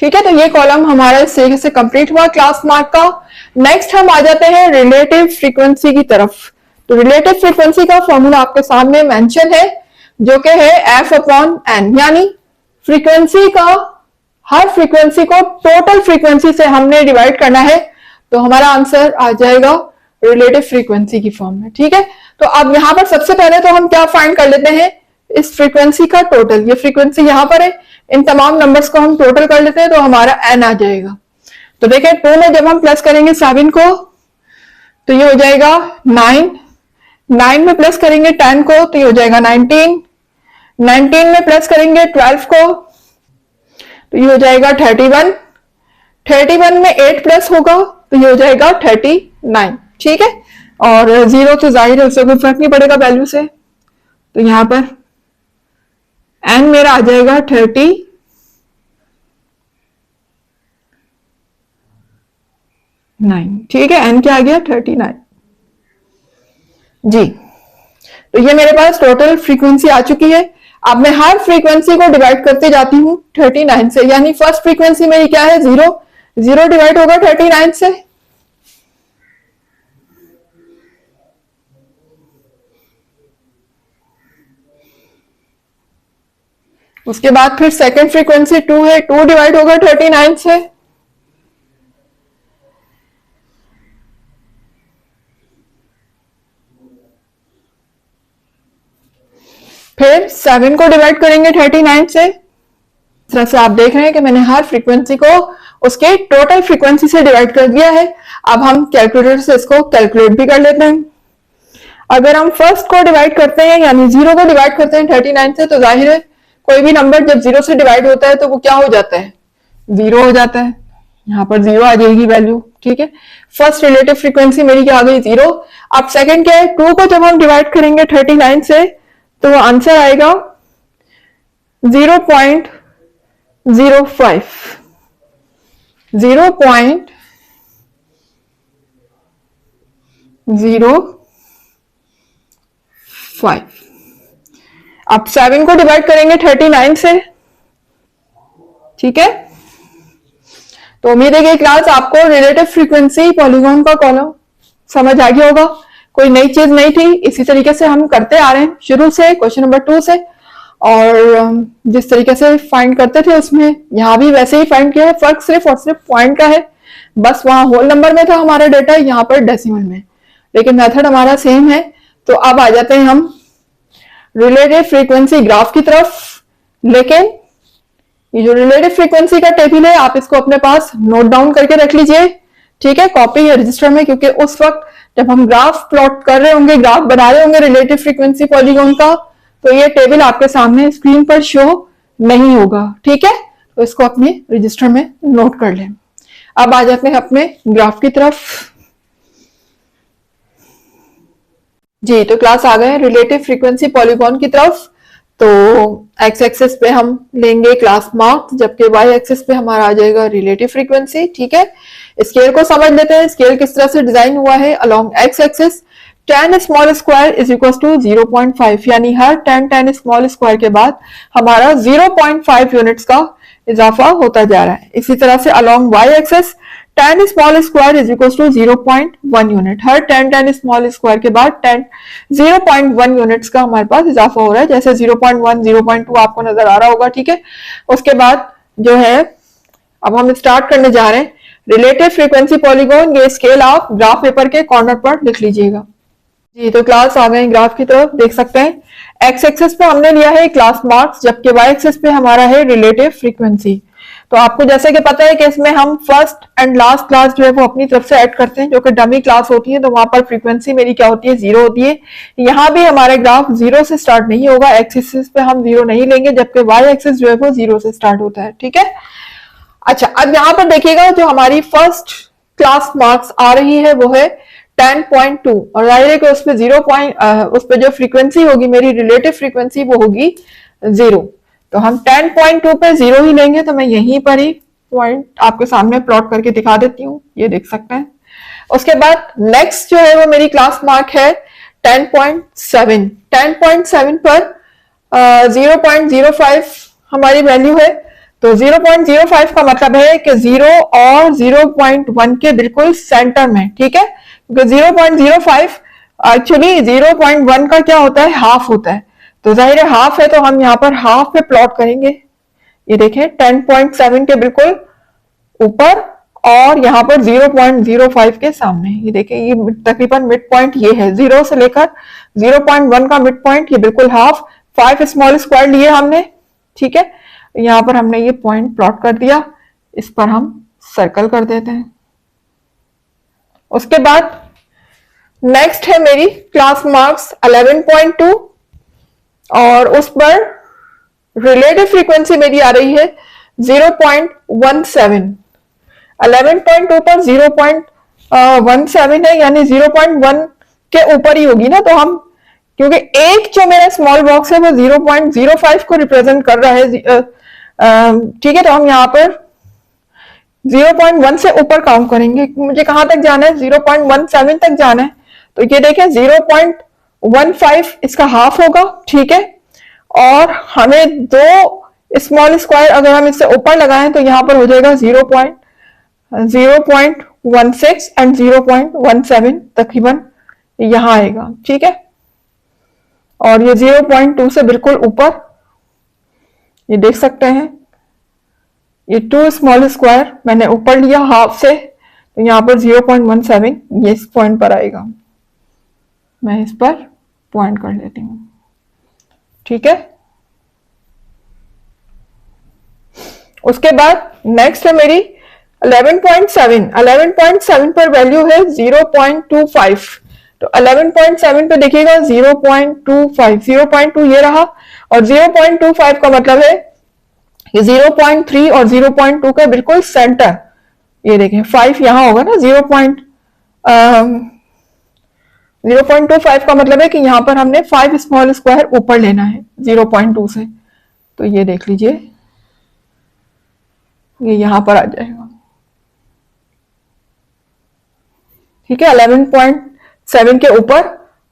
ठीक है, तो ये कॉलम हमारा इस तरीके से कंप्लीट हुआ क्लास मार्क का। नेक्स्ट हम आ जाते हैं रिलेटिव फ्रीक्वेंसी की तरफ। तो रिलेटिव फ्रीक्वेंसी का फॉर्मूला आपके सामने मेंशन है जो कि है F/n, यानी फ्रीक्वेंसी का हर फ्रीक्वेंसी को टोटल फ्रीक्वेंसी से हमने डिवाइड करना है तो हमारा आंसर आ जाएगा रिलेटिव फ्रीक्वेंसी की फॉर्म में। ठीक है, तो अब यहां पर सबसे पहले तो हम क्या फाइंड कर लेते हैं, इस फ्रीक्वेंसी का टोटल। ये फ्रीक्वेंसी यहां पर है, इन तमाम नंबर्स को हम टोटल कर लेते हैं तो हमारा n आ जाएगा। तो देखिए 2 में जब हम प्लस करेंगे 7 को तो ये हो जाएगा 9, 9 में प्लस करेंगे 10 को तो ये हो जाएगा 19, 19 में प्लस करेंगे 12 को तो ये हो जाएगा 31, 31 में 8 प्लस होगा तो ये हो जाएगा 39। ठीक है, और 0 तो जाहिर है उससे कोई फर्क नहीं पड़ेगा वैल्यू से, तो यहां पर n मेरा आ जाएगा 39। ठीक है, n क्या आ गया 39 जी। तो ये मेरे पास टोटल फ्रीक्वेंसी आ चुकी है। अब मैं हर फ्रीक्वेंसी को डिवाइड करते जाती हूँ 39 से, यानी फर्स्ट फ्रीक्वेंसी मेरी क्या है 0, 0 डिवाइड होगा 39 से। उसके बाद फिर सेकंड फ्रीक्वेंसी 2 है, 2 डिवाइड होगा 39 से। फिर 7 को डिवाइड करेंगे 39 से। इस तरह से आप देख रहे हैं कि मैंने हर फ्रीक्वेंसी को उसके टोटल फ्रीक्वेंसी से डिवाइड कर दिया है। अब हम कैलकुलेटर से इसको कैलकुलेट भी कर लेते हैं। अगर हम फर्स्ट को डिवाइड करते हैं यानी 0 को डिवाइड करते हैं 39 से तो जाहिर है कोई भी नंबर जब 0 से डिवाइड होता है तो वो क्या हो जाता है, 0 हो जाता है। यहाँ पर 0 आ जाएगी वैल्यू। ठीक है, फर्स्ट रिलेटिव फ्रीक्वेंसी मेरी क्या आ गई 0। अब सेकंड क्या है, 2 को जब हम डिवाइड करेंगे 39 से तो आंसर आएगा 0.05, 0.05। आप 7 को डिवाइड करेंगे 39 से, ठीक है। तो उम्मीद है कि क्लास आपको रिलेटिव फ्रीक्वेंसी पॉलीगॉन का कॉलम समझ आ गया होगा, कोई नई चीज नहीं थी। इसी तरीके से हम करते आ रहे हैं शुरू से, क्वेश्चन नंबर 2 से, और जिस तरीके से फाइंड करते थे उसमें यहाँ भी वैसे ही फाइंड किया है। फर्क सिर्फ और सिर्फ पॉइंट का है, बस वहां होल नंबर में था हमारा डेटा, यहाँ पर डेसिमल में, लेकिन मेथड हमारा सेम है। तो अब आ जाते हैं हम रिलेटिव फ्रीक्वेंसी ग्राफ की तरफ। लेकिन ये जो रिलेटिव फ्रीक्वेंसी का टेबल है आप इसको अपने पास नोट डाउन करके रख लीजिए, ठीक है, कॉपी या रजिस्टर में, क्योंकि उस वक्त जब हम ग्राफ प्लॉट कर रहे होंगे, ग्राफ बना रहे होंगे रिलेटिव फ्रीक्वेंसी पॉलीगॉन का, तो ये टेबल आपके सामने स्क्रीन पर शो नहीं होगा, ठीक है। तो इसको अपने रजिस्टर में नोट कर लें। अब आ जाते हैं अपने ग्राफ की तरफ। जी, तो क्लास आ गए रिलेटिव फ्रीक्वेंसी पॉलीगॉन की तरफ। तो एक्स एक्सिस पे हम लेंगे क्लास मार्क्स, जबकि वाई एक्सिस पे हमारा आ जाएगा रिलेटिव फ्रीक्वेंसी, ठीक है। स्केल को समझ लेते हैं, स्केल किस तरह से डिजाइन हुआ है। Along x axis tan small square is equal to 0.5, यानी हर tan स्मॉल स्क्वायर के बाद हमारा 0.5 यूनिट्स का इजाफा होता जा रहा है। इसी तरह से along y axis tan small square is equal to 0.1 unit, हर tan स्मॉल स्क्वायर के बाद 0.1 यूनिट्स का हमारे पास इजाफा हो रहा है, जैसे 0.1 0.2 आपको नजर आ रहा होगा, ठीक है। उसके बाद जो है अब हम स्टार्ट करने जा रहे हैं रिलेटिव फ्रीक्वेंसी पॉलीगॉन। ये स्केल आप ग्राफ पेपर के कॉर्नर पर लिख लीजिएगा। जी, तो क्लास आ गए ग्राफ की तरफ, देख सकते हैं एक्स एक्सिस पे हमने लिया है क्लास मार्क्स, जबकि वाई एक्सिस पे हमारा है रिलेटिव फ्रीक्वेंसी। तो आपको जैसे कि पता है कि इसमें हम फर्स्ट एंड लास्ट क्लास जो है वो अपनी तरफ से ऐड करते हैं, जो कि डमी क्लास होती है, तो वहां पर फ्रीक्वेंसी मेरी क्या होती है, 0 होती है। यहाँ भी हमारे ग्राफ 0 से स्टार्ट नहीं होगा, एक्स एक्सिस पे हम 0 नहीं लेंगे, जबकि वाई एक्सिस जो है वो 0 से स्टार्ट होता है, ठीक है। अच्छा, अब यहाँ पर देखिएगा जो हमारी फर्स्ट क्लास मार्क्स आ रही है वो है 10.2, और जाहिर है कि उस पे 0 उस पे जो फ्रीक्वेंसी होगी मेरी रिलेटिव फ्रीक्वेंसी वो होगी 0। तो हम 10.2 पे 0 ही लेंगे। तो मैं यहीं पर ही पॉइंट आपके सामने प्लॉट करके दिखा देती हूँ, ये देख सकते हैं। उसके बाद नेक्स्ट जो है वो मेरी क्लास मार्क है 10.7। 10.7 पर 0.05 हमारी वैल्यू है। तो 0.05 का मतलब है कि 0 और 0.1 के बिल्कुल सेंटर में, ठीक है, क्योंकि 0.05 एक्चुअली 0.1 का क्या होता है, हाफ होता है। तो जाहिर है हाफ है, तो हम यहाँ पर हाफ पे प्लॉट करेंगे। ये देखें 10.7 के बिल्कुल ऊपर और यहाँ पर 0.05 के सामने, ये देखें ये तकरीबन मिड पॉइंट ये है, 0 से लेकर 0.1 का मिड पॉइंट, ये बिल्कुल हाफ। 5 स्मॉल स्क्वायर लिए हमने, ठीक है। यहाँ पर हमने ये पॉइंट प्लॉट कर दिया, इस पर हम सर्कल कर देते हैं। उसके बाद नेक्स्ट है मेरी क्लास मार्क्स 11.2, और उस पर रिलेटिव फ्रीक्वेंसी मेरी आ रही है 0.17। 11.2 पर 0.17 है, यानी 0.1 के ऊपर ही होगी ना। तो हम, क्योंकि एक जो मेरा स्मॉल बॉक्स है वो 0.05 को रिप्रेजेंट कर रहा है, ठीक है, तो हम यहाँ पर 0.1 से ऊपर काउंट करेंगे। मुझे कहां तक जाना है, 0.17 तक जाना है। तो ये देखें 0.15 इसका हाफ होगा, ठीक है। और हमें दो स्मॉल स्क्वायर अगर हम इससे ऊपर लगाएं तो यहां पर हो जाएगा 0.16 एंड 0.17 तकरीबन यहां आएगा, ठीक है। और ये 0.2 से बिल्कुल ऊपर, ये देख सकते हैं, ये 2 स्मॉल स्क्वायर मैंने ऊपर लिया हाफ से, तो यहां पर 0.17 ये इस पॉइंट पर आएगा। मैं इस पर पॉइंट कर लेती हूं, ठीक है। उसके बाद नेक्स्ट है मेरी 11.7। 11.7 पर वैल्यू है 0.25। तो 11.7 पे देखिएगा 0.25, 0.2 ये रहा, और 0.25 का मतलब है ये 0.3 और 0.2 का बिल्कुल सेंटर। ये देखें 5 यहां होगा ना, 0.25 का मतलब है कि यहां पर हमने 5 स्मॉल स्क्वायर ऊपर लेना है 0.2 से। तो ये देख लीजिए, ये यहां पर आ जाएगा, ठीक है। 11.7 के ऊपर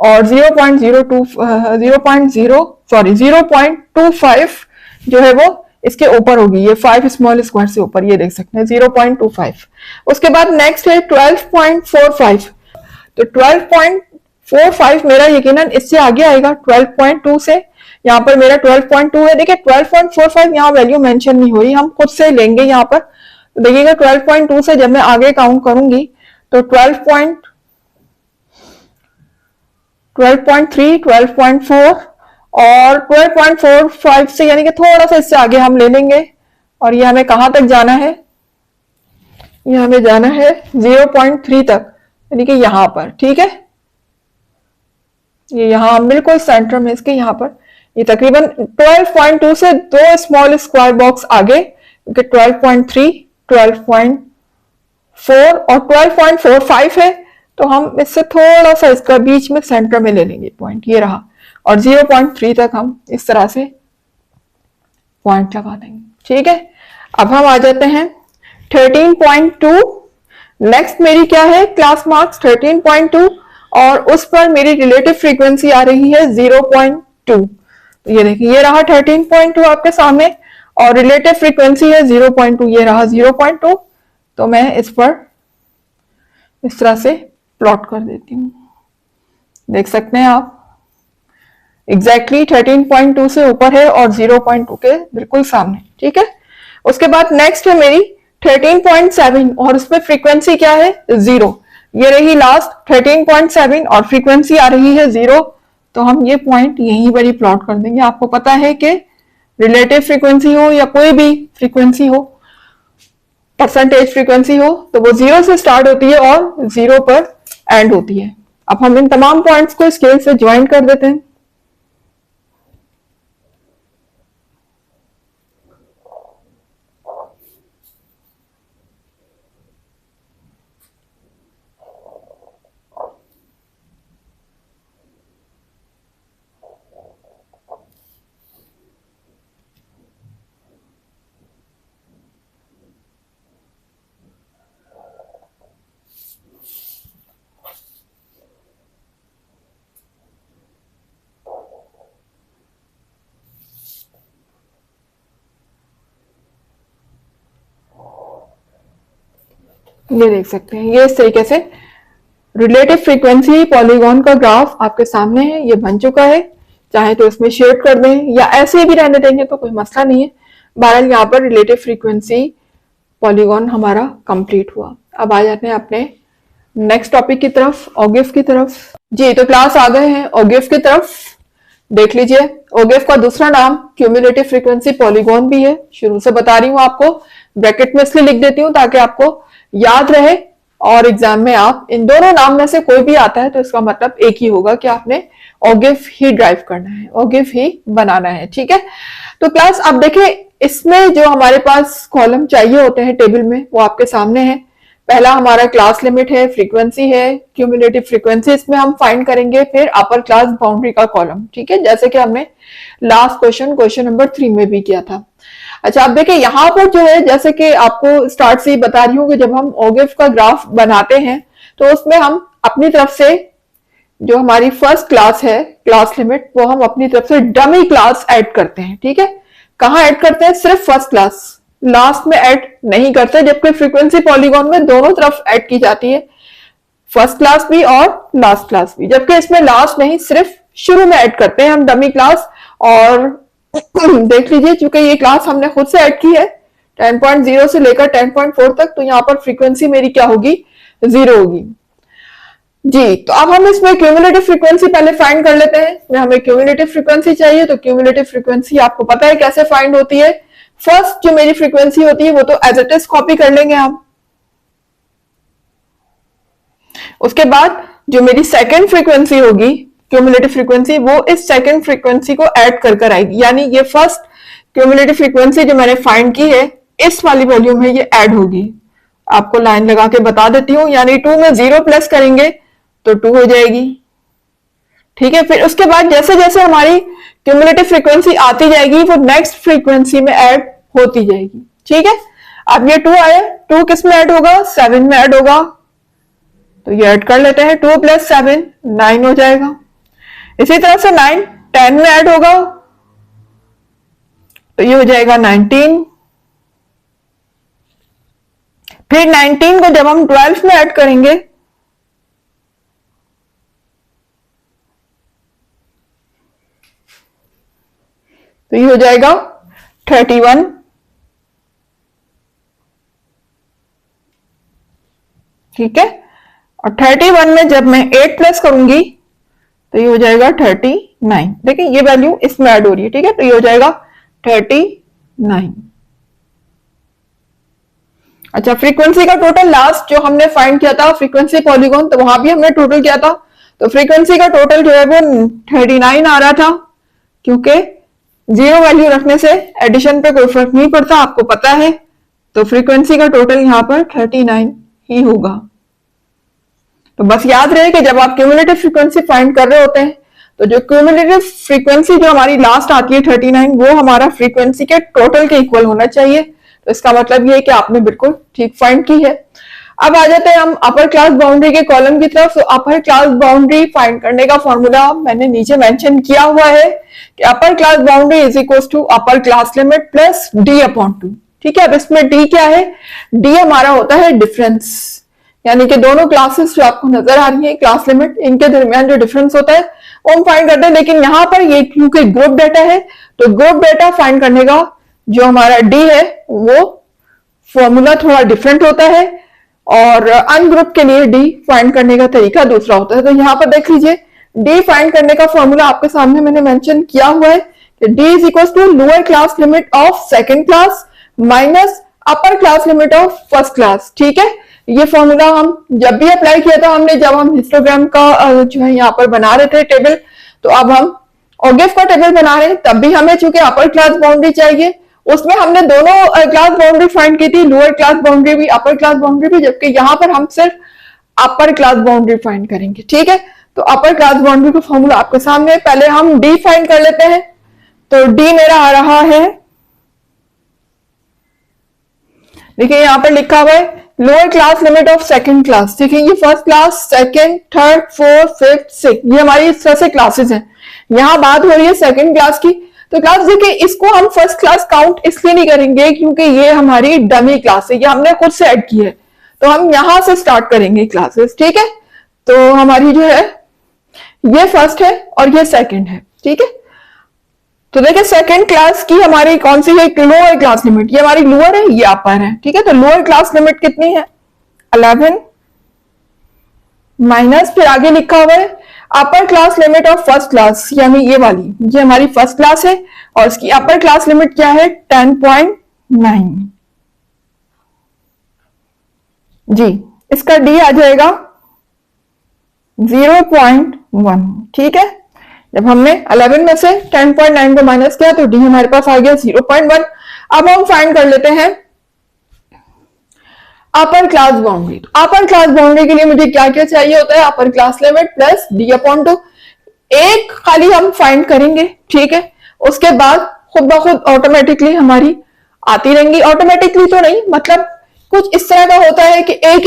और 0.25 जो है वो इसके ऊपर होगी, ये 5 स्मॉल स्क्वायर से ऊपर, ये देख सकते हैं 0.25। उसके बाद नेक्स्ट है 12.45, तो 12.45 मेरा यकीनन इससे आगे आएगा 12.2 से। यहाँ पर मेरा 12.2 है, देखिए 12.45 यहाँ वैल्यू मेंशन नहीं हो रही, हम खुद से लेंगे यहाँ पर। तो देखिएगा 12.2 से जब मैं आगे काउंट करूंगी तो 12.3, 12.4 और 12.45 से यानी कि थोड़ा सा इससे आगे हम ले लेंगे। और ये हमें कहां तक जाना है, ये हमें जाना है 0.3 तक, यानी कि यहां पर, ठीक है। ये यहां बिल्कुल सेंटर में इसके यहाँ पर, ये तकरीबन 12.2 से 2 स्मॉल स्क्वायर बॉक्स आगे, क्योंकि 12.3, 12.4 और 12.45 है, तो हम इससे थोड़ा सा इसका बीच में सेंटर में ले लेंगे पॉइंट, ये रहा। और 0.3 तक हम इस तरह से पॉइंट लगा देंगे, ठीक है। अब हम आ जाते हैं 13.2। नेक्स्ट मेरी क्या है, क्लास मार्क्स 13.2 और उस पर मेरी रिलेटिव फ्रीक्वेंसी आ रही है 0.2। तो ये देखिए, ये रहा 13.2 आपके सामने और रिलेटिव फ्रीक्वेंसी है 0.2, ये रहा 0.2। तो मैं इस पर इस तरह से प्लॉट कर देती हूँ, देख सकते हैं आप एग्जैक्टली 13.2 से ऊपर है और 0.2 के बिल्कुल सामने, ठीक है। उसके बाद नेक्स्ट है मेरी 13.7 और उसमें फ्रीक्वेंसी क्या है, 0। ये रही लास्ट 13.7 और फ्रीक्वेंसी आ रही है 0। तो हम ये पॉइंट यहीं पर ही प्लॉट कर देंगे। आपको पता है कि रिलेटिव फ्रीक्वेंसी हो या कोई भी फ्रीक्वेंसी हो, परसेंटेज फ्रीक्वेंसी हो, तो वो 0 से स्टार्ट होती है और 0 पर एंड होती है। अब हम इन तमाम पॉइंट्स को स्केल से ज्वाइन कर देते हैं। ये देख सकते हैं, ये इस तरीके से रिलेटिव फ्रीक्वेंसी पॉलीगॉन का ग्राफ आपके सामने है, ये बन चुका है। चाहे तो इसमें शेड कर दें या ऐसे भी रहने देंगे तो कोई मसला नहीं है। बहरहाल यहाँ पर रिलेटिव फ्रीक्वेंसी पॉलीगॉन हमारा कंप्लीट हुआ। अब आ जाते हैं अपने नेक्स्ट टॉपिक की तरफ, ओगिफ की तरफ। जी, तो क्लास आ गए हैं ओगिफ की तरफ। देख लीजिए, ओगिफ का दूसरा नाम क्यूमुलेटिव फ्रीक्वेंसी पॉलीगॉन भी है। शुरू से बता रही हूँ आपको, ब्रैकेट में इसलिए लिख देती हूँ ताकि आपको याद रहे और एग्जाम में आप इन दोनों नाम में से कोई भी आता है तो इसका मतलब एक ही होगा कि आपने ओगिफ ही ड्राइव करना है, ओगिफ ही बनाना है, ठीक है। तो क्लास आप देखें, इसमें जो हमारे पास कॉलम चाहिए होते हैं टेबल में वो आपके सामने है। पहला हमारा क्लास लिमिट है, फ्रीक्वेंसी है, क्यूमुलेटिव फ्रीक्वेंसी इसमें हम फाइंड करेंगे, फिर अपर क्लास बाउंड्री का कॉलम, ठीक है, जैसे कि हमने लास्ट क्वेश्चन नंबर 3 में भी किया था। अच्छा, आप देखिए यहाँ पर जो है, जैसे कि आपको स्टार्ट से ही बता रही हूँ कि जब हम ओगिफ का ग्राफ बनाते हैं तो उसमें हम अपनी तरफ से जो हमारी फर्स्ट क्लास है, क्लास लिमिट, वो हम अपनी तरफ से डमी क्लास ऐड करते हैं, ठीक है। कहाँ ऐड करते हैं, सिर्फ फर्स्ट क्लास, लास्ट में ऐड नहीं करते, जबकि फ्रीक्वेंसी पॉलीगॉन में दोनों तरफ ऐड की जाती है, फर्स्ट क्लास भी और लास्ट क्लास भी, जबकि इसमें लास्ट नहीं, सिर्फ शुरू में ऐड करते हैं हम डमी क्लास। और देख लीजिए, चूंकि ये क्लास हमने खुद से ऐड की है 10.0 से लेकर 10.4 तक, तो यहाँ पर फ्रीक्वेंसी मेरी क्या होगी, 0 होगी। जी, तो अब हम इसमें क्यूमुलेटिव फ्रीक्वेंसी पहले फाइंड कर लेते हैं। इसमें हमें क्यूमुलेटिव फ्रीक्वेंसी चाहिए, तो क्यूमुलेटिव फ्रीक्वेंसी आपको पता है कैसे फाइंड होती है। फर्स्ट जो मेरी फ्रीक्वेंसी होती है वो तो एज इट इज कॉपी कर लेंगे हम। उसके बाद जो मेरी सेकंड फ्रीक्वेंसी होगी, क्यूमुलेटिव फ्रीक्वेंसी, वो इस सेकंड फ्रीक्वेंसी को ऐड कर आएगी, यानी ये फर्स्ट क्यूमुलेटिव फ्रीक्वेंसी जो मैंने फाइंड की है इस वाली वैल्यू में ये ऐड होगी। आपको लाइन लगा के बता देती हूँ, यानी 2 में 0 प्लस करेंगे तो 2 हो जाएगी, ठीक है। फिर उसके बाद जैसे जैसे हमारी क्यूमुलेटिव फ्रीक्वेंसी आती जाएगी वो नेक्स्ट फ्रीक्वेंसी में ऐड होती जाएगी, ठीक है। अब ये 2 आए, 2 किस में ऐड होगा, 7 में ऐड होगा, तो ये ऐड कर लेते हैं, 2 + 7 9 हो जाएगा, इसी तरह से 9 10 में ऐड होगा तो ये हो जाएगा 19। फिर 19 को जब हम 12 में ऐड करेंगे तो ये हो जाएगा 31। ठीक है, और 31 में जब मैं 8 प्लस करूंगी तो ये हो जाएगा 39। देखिए ये वैल्यू इसमें ऐड हो रही है। ठीक है, तो ये हो जाएगा 39। अच्छा, फ्रीक्वेंसी का टोटल लास्ट जो हमने फाइंड किया था फ्रीक्वेंसी पॉलीगॉन, तो वहां भी हमने टोटल किया था। तो फ्रीक्वेंसी का टोटल जो है वो 39 आ रहा था, क्योंकि जीरो वैल्यू रखने से एडिशन पे कोई फर्क नहीं पड़ता, आपको पता है। तो फ्रीक्वेंसी का टोटल यहां पर 39 ही होगा। तो बस याद रहे कि जब आप क्यूमुलेटिव फ्रीक्वेंसी फाइंड कर रहे होते हैं तो जो क्यूमुलेटिव फ्रीक्वेंसी जो हमारी लास्ट आती है 39, वो हमारा फ्रीक्वेंसी के टोटल के इक्वल होना चाहिए। तो इसका मतलब ये है कि आपने बिल्कुल ठीक फाइंड की है। अब आ जाते हैं हम अपर क्लास बाउंड्री के कॉलम की तरफ। तो अपर क्लास बाउंड्री फाइंड करने का फॉर्मूला मैंने नीचे मेंशन किया हुआ है कि upper class boundary is equal to upper class limit plus d upon two. ठीक है, अब इसमें डी क्या है? डी हमारा होता है डिफरेंस, यानी कि दोनों क्लासेस जो आपको नजर आ रही है क्लास लिमिट, इनके दरमियान जो डिफरेंस होता है वो हम फाइंड करते हैं। लेकिन यहाँ पर ये क्योंकि ग्रुप डेटा है तो ग्रुप डेटा फाइंड करने का जो हमारा डी है वो फॉर्मूला थोड़ा डिफरेंट होता है, और अनग्रुप के लिए डी फाइंड करने का तरीका दूसरा होता है। तो यहाँ पर देख लीजिए, डी फाइंड करने का फॉर्मूला आपके सामने मैंने मेंशन किया हुआ है कि d is equal to lower class limit of second class minus upper class limit of first class. ठीक है, ये फॉर्मूला हम जब भी अप्लाई किया था हमने, जब हम हिस्टोग्राम का जो है यहाँ पर बना रहे थे टेबल, तो अब हम ओगेफ का टेबल बना रहे हैं, तब भी हमें चूंकि अपर क्लास बाउंड्री चाहिए, उसमें हमने दोनों क्लास बाउंड्री फाइंड की थी, लोअर क्लास बाउंड्री भी अपर क्लास बाउंड्री भी, जबकि यहाँ पर हम सिर्फ अपर क्लास बाउंड्री फाइंड करेंगे। ठीक है, तो अपर क्लास बाउंड्री का फॉर्मूला आपके सामने, पहले हम डी फाइंड कर लेते हैं। तो डी मेरा आ रहा है, देखिए यहाँ पर लिखा हुआ है lower class limit of second class. देखिए ये first class, second, third, fourth, fifth, six, ये हमारी इस तरह से क्लासेस हैं। यहाँ बात हो रही है सेकंड क्लास की। तो क्लास देखिए, इसको हम फर्स्ट क्लास काउंट इसलिए नहीं करेंगे क्योंकि ये हमारी डमी क्लास है, ये हमने खुद से ऐड की है, तो हम यहां से स्टार्ट करेंगे क्लासेस। ठीक है, तो हमारी जो है ये फर्स्ट है और ये सेकंड है। ठीक है, तो देखिए सेकंड क्लास की हमारी कौन सी है? लोअर क्लास लिमिट, ये हमारी लोअर है, ये अपर है। ठीक है, तो लोअर क्लास लिमिट कितनी है? 11 माइनस, फिर आगे लिखा हुआ है अपर class limit of first class, यानी ये वाली, ये हमारी फर्स्ट क्लास है और इसकी अपर क्लास लिमिट क्या है? 10.9 जी। इसका डी आ जाएगा 0.1। ठीक है, जब हमने 11 में से 10.9 को माइनस किया तो डी हमारे पास आ गया 0.1। अब हम फाइंड कर लेते हैं अपर क्लास बाउंड्री। अपर क्लास बाउंड्री के लिए मुझे क्या क्या चाहिए होता है? अपर class limit plus d upon to. एक खाली हम फाइंड करेंगे, ठीक है, उसके बाद खुद ब खुद ऑटोमेटिकली हमारी आती रहेंगी। ऑटोमेटिकली तो नहीं, मतलब कुछ इस तरह का होता है कि एक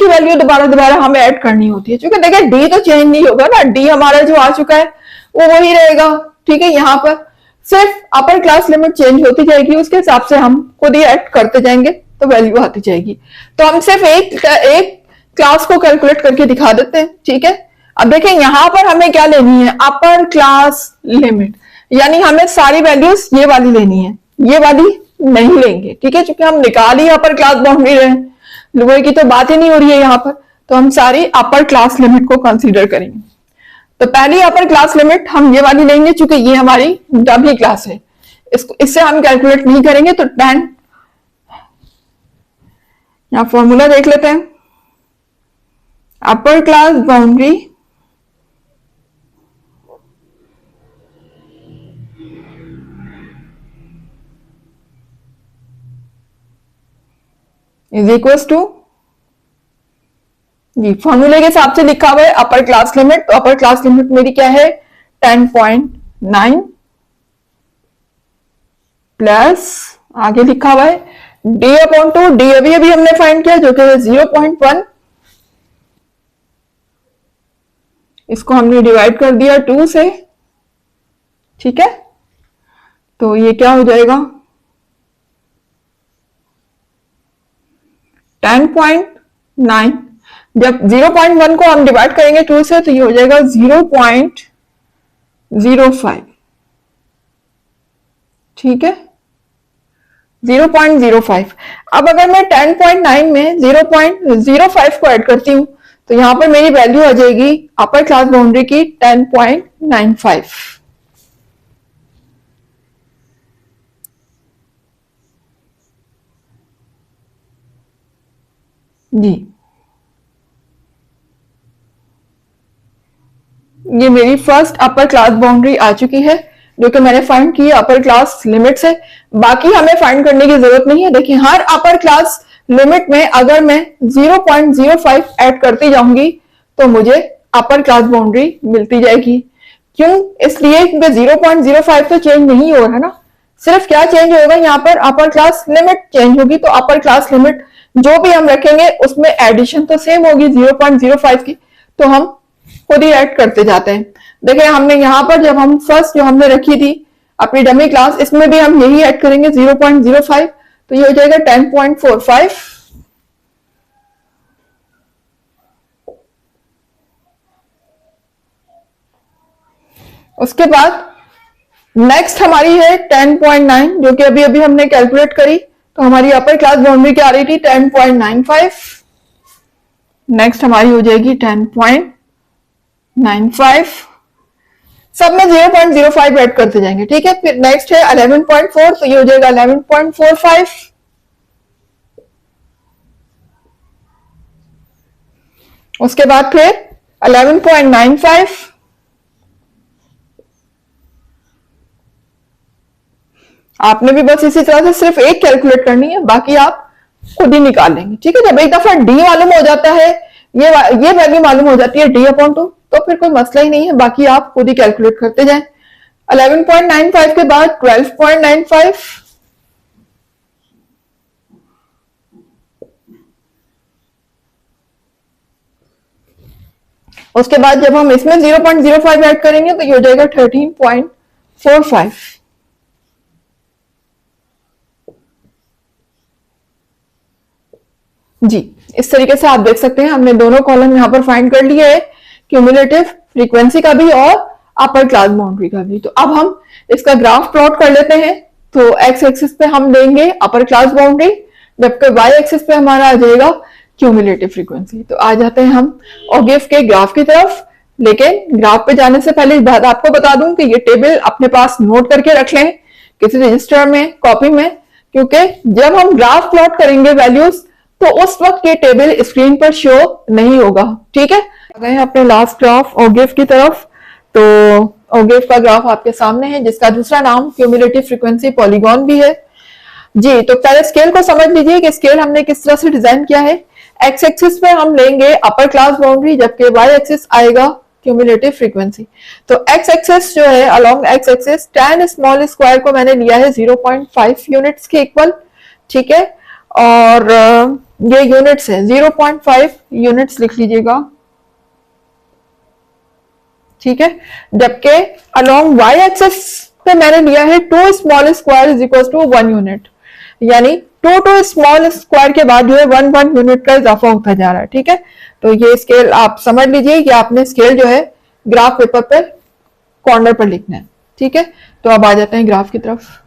ही वैल्यू दोबारा हमें ऐड करनी होती है, क्योंकि देखिए डी तो चेंज नहीं होगा ना, डी हमारा जो आ चुका है वो वही रहेगा। ठीक है, यहाँ पर सिर्फ अपर क्लास लिमिट चेंज होती जाएगी, उसके हिसाब से हम खुद ही ऐड करते जाएंगे तो वैल्यू आती जाएगी। तो हम सिर्फ एक क्लास को कैलकुलेट करके दिखा देते हैं। ठीक है, अब देखें यहाँ पर हमें क्या लेनी है? अपर क्लास लिमिट, यानी हमें सारी वैल्यूज ये वाली लेनी है, ये वाली नहीं लेंगे। ठीक है, क्योंकि हम निकाल ही अपर क्लास बाउंड्री रहे, लोअर की तो बात ही नहीं हो रही है यहाँ पर, तो हम सारी अपर क्लास लिमिट को कंसीडर करेंगे। तो पहली अपर क्लास लिमिट हम ये वाली लेंगे, चूंकि ये हमारी डमी क्लास है, इससे हम कैलकुलेट नहीं करेंगे। तो 10, यहां फॉर्मूला देख लेते हैं। Upper class boundary is equal to, जी फॉर्मूले के हिसाब से लिखा हुआ है अपर क्लास लिमिट। तो अपर क्लास लिमिट मेरी क्या है? 10.9 प्लस आगे लिखा हुआ है डी अपॉन टू, डी अभी हमने फाइंड किया जो कि है 0.1, इसको हमने डिवाइड कर दिया 2 से, ठीक है। तो ये क्या हो जाएगा 10.9। जब 0.1 को हम डिवाइड करेंगे 2 से तो ये हो जाएगा 0.05, ठीक है, 0.05। अब अगर मैं 10.9 में 0.05 को ऐड करती हूं तो यहां पर मेरी वैल्यू आ जाएगी अपर क्लास बाउंड्री की 10.95। जी, ये मेरी फर्स्ट अपर क्लास बाउंड्री आ चुकी है जो कि मैंने फाइंड की अपर क्लास लिमिट से। बाकी हमें फाइंड करने की जरूरत नहीं है। देखिए हर अपर क्लास लिमिट में अगर मैं 0.05 ऐड करती जाऊंगी तो मुझे अपर क्लास बाउंड्री मिलती जाएगी। क्यों? इसलिए क्योंकि 0.05 तो चेंज नहीं हो रहा ना, सिर्फ क्या चेंज होगा यहाँ पर अपर क्लास लिमिट चेंज होगी। तो अपर क्लास लिमिट जो भी हम रखेंगे उसमें एडिशन तो सेम होगी 0.05 की, तो हम खुद ही ऐड करते जाते हैं। देखिए हमने यहाँ पर जब हम फर्स्ट जो हमने रखी थी अपनी डमी क्लास, इसमें भी हम यही ऐड करेंगे 0.05, तो ये हो जाएगा 10.45। उसके बाद नेक्स्ट हमारी है 10.9 जो कि अभी अभी हमने कैलकुलेट करी, तो हमारी अपर क्लास बाउंड्री क्या आ रही थी 10.95। नेक्स्ट हमारी हो जाएगी 10.95, सब में 0.05 ऐड करते जाएंगे, ठीक है। फिर नेक्स्ट है 11.4, तो ये हो जाएगा 11.45। उसके बाद फिर 11.95, आपने भी बस इसी तरह से सिर्फ एक कैलकुलेट करनी है, बाकी आप खुद ही निकाल लेंगे, ठीक है। जब एक दफा डी मालूम हो जाता है, ये वैल्यू मालूम हो जाती है d/2, तो फिर कोई मसला ही नहीं है, बाकी आप खुद ही कैलकुलेट करते जाएं। 11.95 के बाद 12.95, उसके बाद जब हम इसमें 0.05 ऐड करेंगे तो ये हो जाएगा 13.45। जी, इस तरीके से आप देख सकते हैं हमने दोनों कॉलम यहां पर फाइंड कर लिए है, क्यूमुलेटिव फ्रीक्वेंसी का भी और अपर क्लास बाउंड्री का भी। तो अब हम इसका ग्राफ प्लॉट कर लेते हैं। तो एक्स एक्सिस पे हम देंगे अपर क्लास बाउंड्री, जबकि वाई एक्सिस पे हमारा आ जाएगा क्यूमुलेटिव फ्रीक्वेंसी। तो आ जाते हैं हम ओगिफ के ग्राफ की तरफ। लेकिन ग्राफ पे जाने से पहले एक बात आपको बता दूं कि ये टेबल अपने पास नोट करके रख लें किसी रजिस्टर में, कॉपी में, क्योंकि जब हम ग्राफ प्लॉट करेंगे वैल्यूज तो उस वक्त ये टेबल स्क्रीन पर शो नहीं होगा, ठीक है। आ गए अपने लास्ट ग्राफ ओगिफ की तरफ। तो ओगिफ का ग्राफ आपके सामने है, जिसका दूसरा नाम क्यूमुलेटिव फ्रीक्वेंसी पॉलीगॉन भी है। जी, तो पहले स्केल को समझ लीजिए कि स्केल हमने किस तरह से डिजाइन किया है। एक्स एक्सिस पे हम लेंगे अपर क्लास बाउंड्री, जबकि वाई एक्सिस आएगा क्यूमुलेटिव फ्रीक्वेंसी। तो एक्स एक्सिस जो है along x axis tan small square को मैंने लिया है 0.5 यूनिट्स के इक्वल, ठीक है। और ये यूनिट्स है 0.5 यूनिट्स लिख लीजिएगा, ठीक है। जबकि अलोंग वाई एक्सिस पे मैंने लिया है 2 small square is equal to 1 unit, यानी 2 स्मॉल स्क्वायर के बाद जो है 1 यूनिट का इजाफा होता जा रहा है, ठीक है। तो ये स्केल आप समझ लीजिए कि आपने स्केल जो है ग्राफ पेपर पे कॉर्नर पर लिखना है, ठीक है। तो अब आ जाते हैं ग्राफ की तरफ।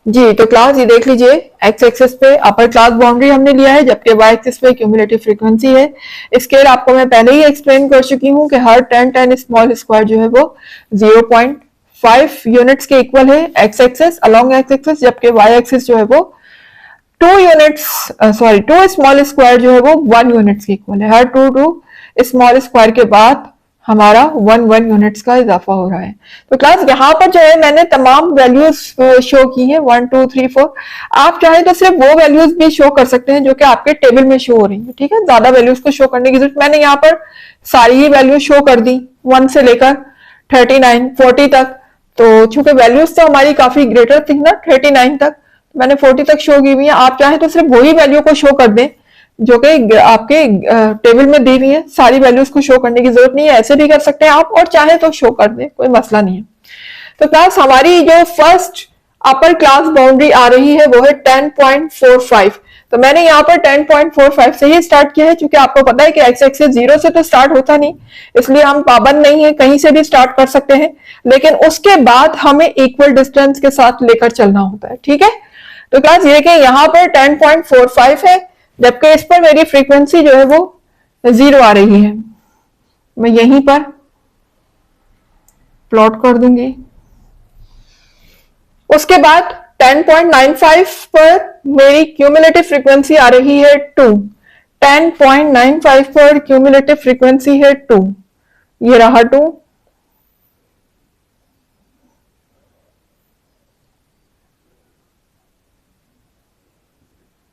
जी, तो क्लास ये देख लीजिए, एक्स एक्सिस पे अपर क्लास बाउंड्री हमने लिया है, जबकि वाई एक्सिस पे क्यूमुलेटिव फ्रीक्वेंसी है। स्केल आपको मैं पहले ही एक्सप्लेन कर चुकी हूँ कि हर tan स्मॉल स्क्वायर जो है वो 0.5 यूनिट्स के इक्वल है x axis along x axis, जबकि वाई एक्सिस जो है वो 2 स्मॉल स्क्वायर जो है वो 1 यूनिट्स के इक्वल है। हर 2 स्मॉल स्क्वायर के बाद हमारा 1 यूनिट्स का इजाफा हो रहा है। तो क्लास यहाँ पर जो है मैंने तमाम वैल्यूज शो की है 1 2 3 4। आप चाहे तो सिर्फ वो वैल्यूज भी शो कर सकते हैं जो कि आपके टेबल में शो हो रही है, ठीक है। ज्यादा वैल्यूज को शो करने की जरूरत, मैंने यहाँ पर सारी ही वैल्यूज शो कर दी 1 से लेकर 39 40 तक। तो चूंकि वैल्यूज तो हमारी काफी ग्रेटर थी ना 39 तक, मैंने 40 तक शो की हुई है। आप चाहे तो सिर्फ वही वैल्यू को शो कर दें जो कि आपके टेबल में दी हुई है। सारी वैल्यूज को शो करने की जरूरत नहीं है, ऐसे भी कर सकते हैं आप, और चाहे तो शो कर दें, कोई मसला नहीं है। तो क्लास हमारी जो फर्स्ट अपर क्लास बाउंड्री आ रही है वो है 10.45। तो मैंने यहाँ पर 10.45 से ही स्टार्ट किया है, क्योंकि आपको पता है कि एक्स एक्सिस 0 से तो स्टार्ट होता नहीं, इसलिए हम पाबंद नहीं है, कहीं से भी स्टार्ट कर सकते हैं, लेकिन उसके बाद हमें इक्वल डिस्टेंस के साथ लेकर चलना होता है। ठीक है, तो क्लास ये देखिए यहाँ पर 10.45 है, जबकि इस पर मेरी फ्रीक्वेंसी जो है वो 0 आ रही है। मैं यहीं पर प्लॉट कर दूंगी। उसके बाद 10.95 पर मेरी क्यूमुलेटिव फ्रीक्वेंसी आ रही है 2। 10.95 पर क्यूमुलेटिव फ्रीक्वेंसी है 2, ये रहा 2।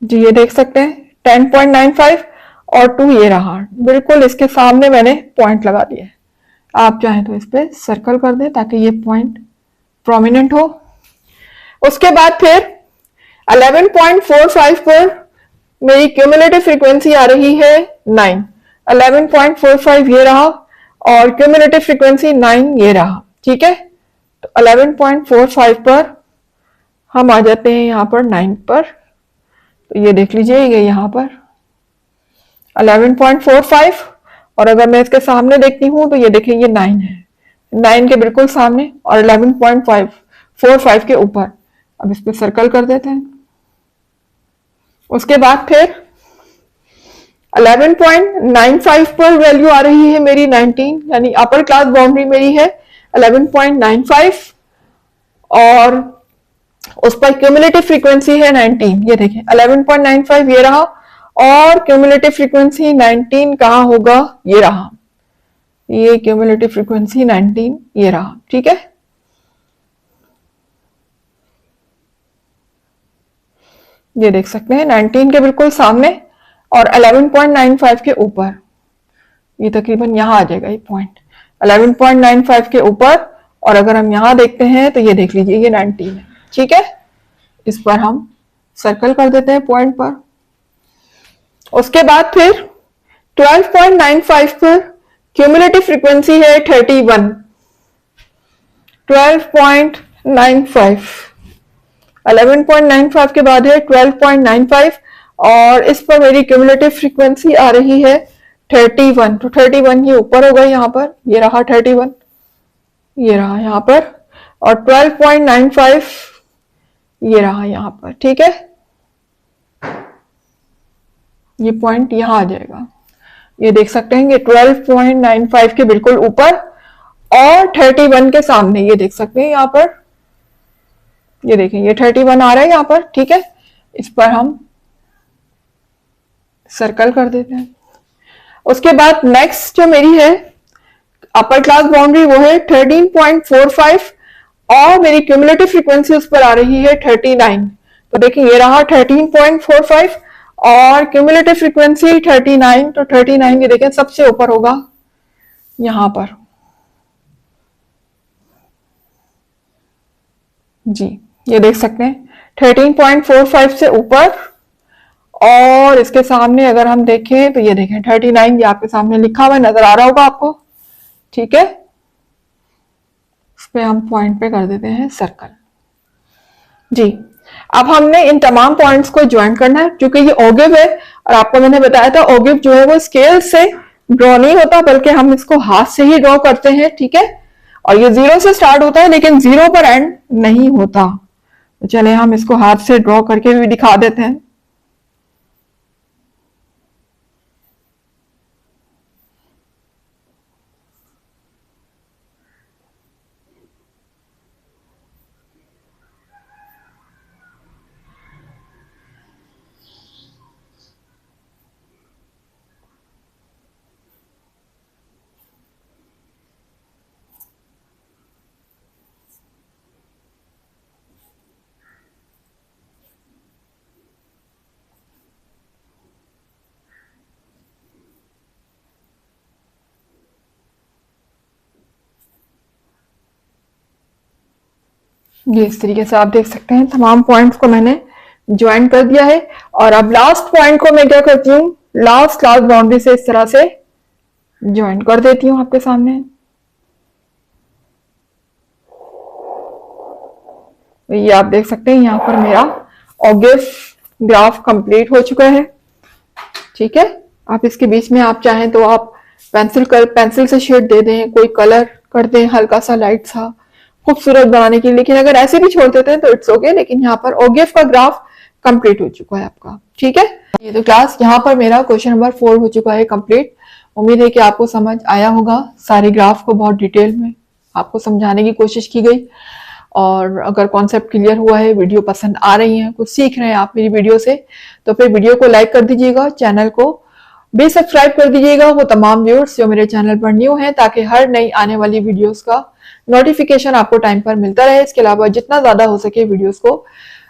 जी ये देख सकते हैं 10.95 और 2 ये रहा, बिल्कुल इसके सामने मैंने पॉइंट लगा दिया है। आप चाहें तो इस पे सर्कल कर दें ताकि ये पॉइंट प्रोमिनेंट हो। उसके बाद फिर 11.45 पर मेरी क्यूमुलेटिव फ्रीक्वेंसी आ रही है 9। 11.45 ये रहा और क्यूमुलेटिव फ्रीक्वेंसी 9 ये रहा। ठीक है, तो 11.45 पर हम आ जाते हैं यहाँ पर 9 पर। तो ये देख लीजिए, ये यहाँ पर 11.45, और अगर मैं इसके सामने देखती हूँ तो ये देखिए ये 9 है, 9 के बिल्कुल सामने और 11.45 के ऊपर। अब इस पे सर्कल कर देते हैं। उसके बाद फिर 11.95 पर वैल्यू आ रही है मेरी 19, यानी अपर क्लास बाउंड्री मेरी है 11.95 और उस पर क्यूमुलेटिव फ्रीक्वेंसी है 19। ये देखिए 11.95 ये रहा और क्यूमुलेटिव फ्रीक्वेंसी 19 कहाँ होगा, ये रहा, ये क्यूमुलेटिव फ्रीक्वेंसी 19 ये रहा। ठीक है, ये देख सकते हैं 19 के बिल्कुल सामने और 11.95 के ऊपर, ये तकरीबन यहां आ जाएगा ये पॉइंट 11.95 के ऊपर। और अगर हम यहां देखते हैं तो ये देख लीजिए ये 19 है। ठीक है, इस पर हम सर्कल कर देते हैं पॉइंट पर। उसके बाद फिर 12.95 पर क्यूमुलेटिव फ्रीक्वेंसी है 31। 12.95, 11.95 के बाद है 12.95 और इस पर मेरी क्यूमुलेटिव फ्रीक्वेंसी आ रही है 31। तो 31 ये ऊपर होगा यहाँ पर, ये रहा 31, ये रहा यहाँ पर, और 12.95 ये रहा यहाँ पर। ठीक है, ये पॉइंट यहाँ आ जाएगा, ये देख सकते हैं कि 12.95 के बिल्कुल ऊपर और 31 के सामने, ये देख सकते हैं यहाँ पर, ये देखें ये 31 आ रहा है यहाँ पर। ठीक है, इस पर हम सर्कल कर देते हैं। उसके बाद नेक्स्ट जो मेरी है अपर क्लास बाउंड्री वो है 13.45 और मेरी क्यूमुलेटिव फ्रीक्वेंसी उस पर आ रही है 39। तो देखिए ये रहा 13.45 और क्यूमुलेटिव फ्रीक्वेंसी 39। तो 39 ये देखें सबसे ऊपर होगा यहां पर। जी ये देख सकते हैं 13.45 से ऊपर और इसके सामने अगर हम देखें तो ये देखें 39 ये आपके सामने लिखा हुआ नजर आ रहा होगा आपको। ठीक है, इस पे हम पॉइंट पे कर देते हैं सर्कल। जी अब हमने इन तमाम पॉइंट्स को ज्वाइन करना है, क्योंकि ये ओगिव है और आपको मैंने बताया था ओगिव जो है वो स्केल से ड्रॉ नहीं होता बल्कि हम इसको हाथ से ही ड्रॉ करते हैं। ठीक है, और ये 0 से स्टार्ट होता है लेकिन 0 पर एंड नहीं होता। तो चले हम इसको हाथ से ड्रॉ करके भी दिखा देते हैं। ये इस तरीके से आप देख सकते हैं तमाम पॉइंट्स को मैंने ज्वाइन कर दिया है। और अब लास्ट पॉइंट को मैं क्या करती हूँ, लास्ट बाउंड्री से इस तरह से ज्वाइन कर देती हूँ आपके सामने। ये आप देख सकते हैं यहाँ पर मेरा ऑब्वियस ग्राफ कंप्लीट हो चुका है। ठीक है, आप इसके बीच में आप चाहें तो आप पेंसिल से शेड दे दें, कोई कलर कर दें हल्का सा लाइट सा खूबसूरत बनाने के लिए, लेकिन अगर ऐसे भी छोड़ देते हैं तो इट्स ओके। लेकिन यहाँ पर ओगेफ का ग्राफ कंप्लीट हो चुका है आपका। ठीक है, ये तो क्लास यहाँ पर मेरा क्वेश्चन नंबर 4 हो चुका है कंप्लीट। उम्मीद है कि आपको समझ आया होगा। सारे ग्राफ को बहुत डिटेल में आपको समझाने की कोशिश की गई। और अगर कॉन्सेप्ट क्लियर हुआ है, वीडियो पसंद आ रही है, कुछ सीख रहे हैं आप मेरी वीडियो से, तो फिर वीडियो को लाइक कर दीजिएगा, चैनल को भी सब्सक्राइब कर दीजिएगा वो तमाम व्यूअर्स जो मेरे चैनल पर न्यू हैं, ताकि हर नई आने वाली वीडियोस का नोटिफिकेशन आपको टाइम पर मिलता रहे। इसके अलावा जितना ज्यादा हो सके वीडियोस को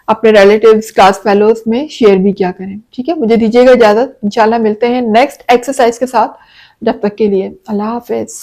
अपने रिलेटिव्स, क्लास फेलोज में शेयर भी किया करें। ठीक है, मुझे दीजिएगा इजाजत। इंशाल्लाह मिलते हैं नेक्स्ट एक्सरसाइज के साथ। जब तक के लिए अल्लाह हाफिज।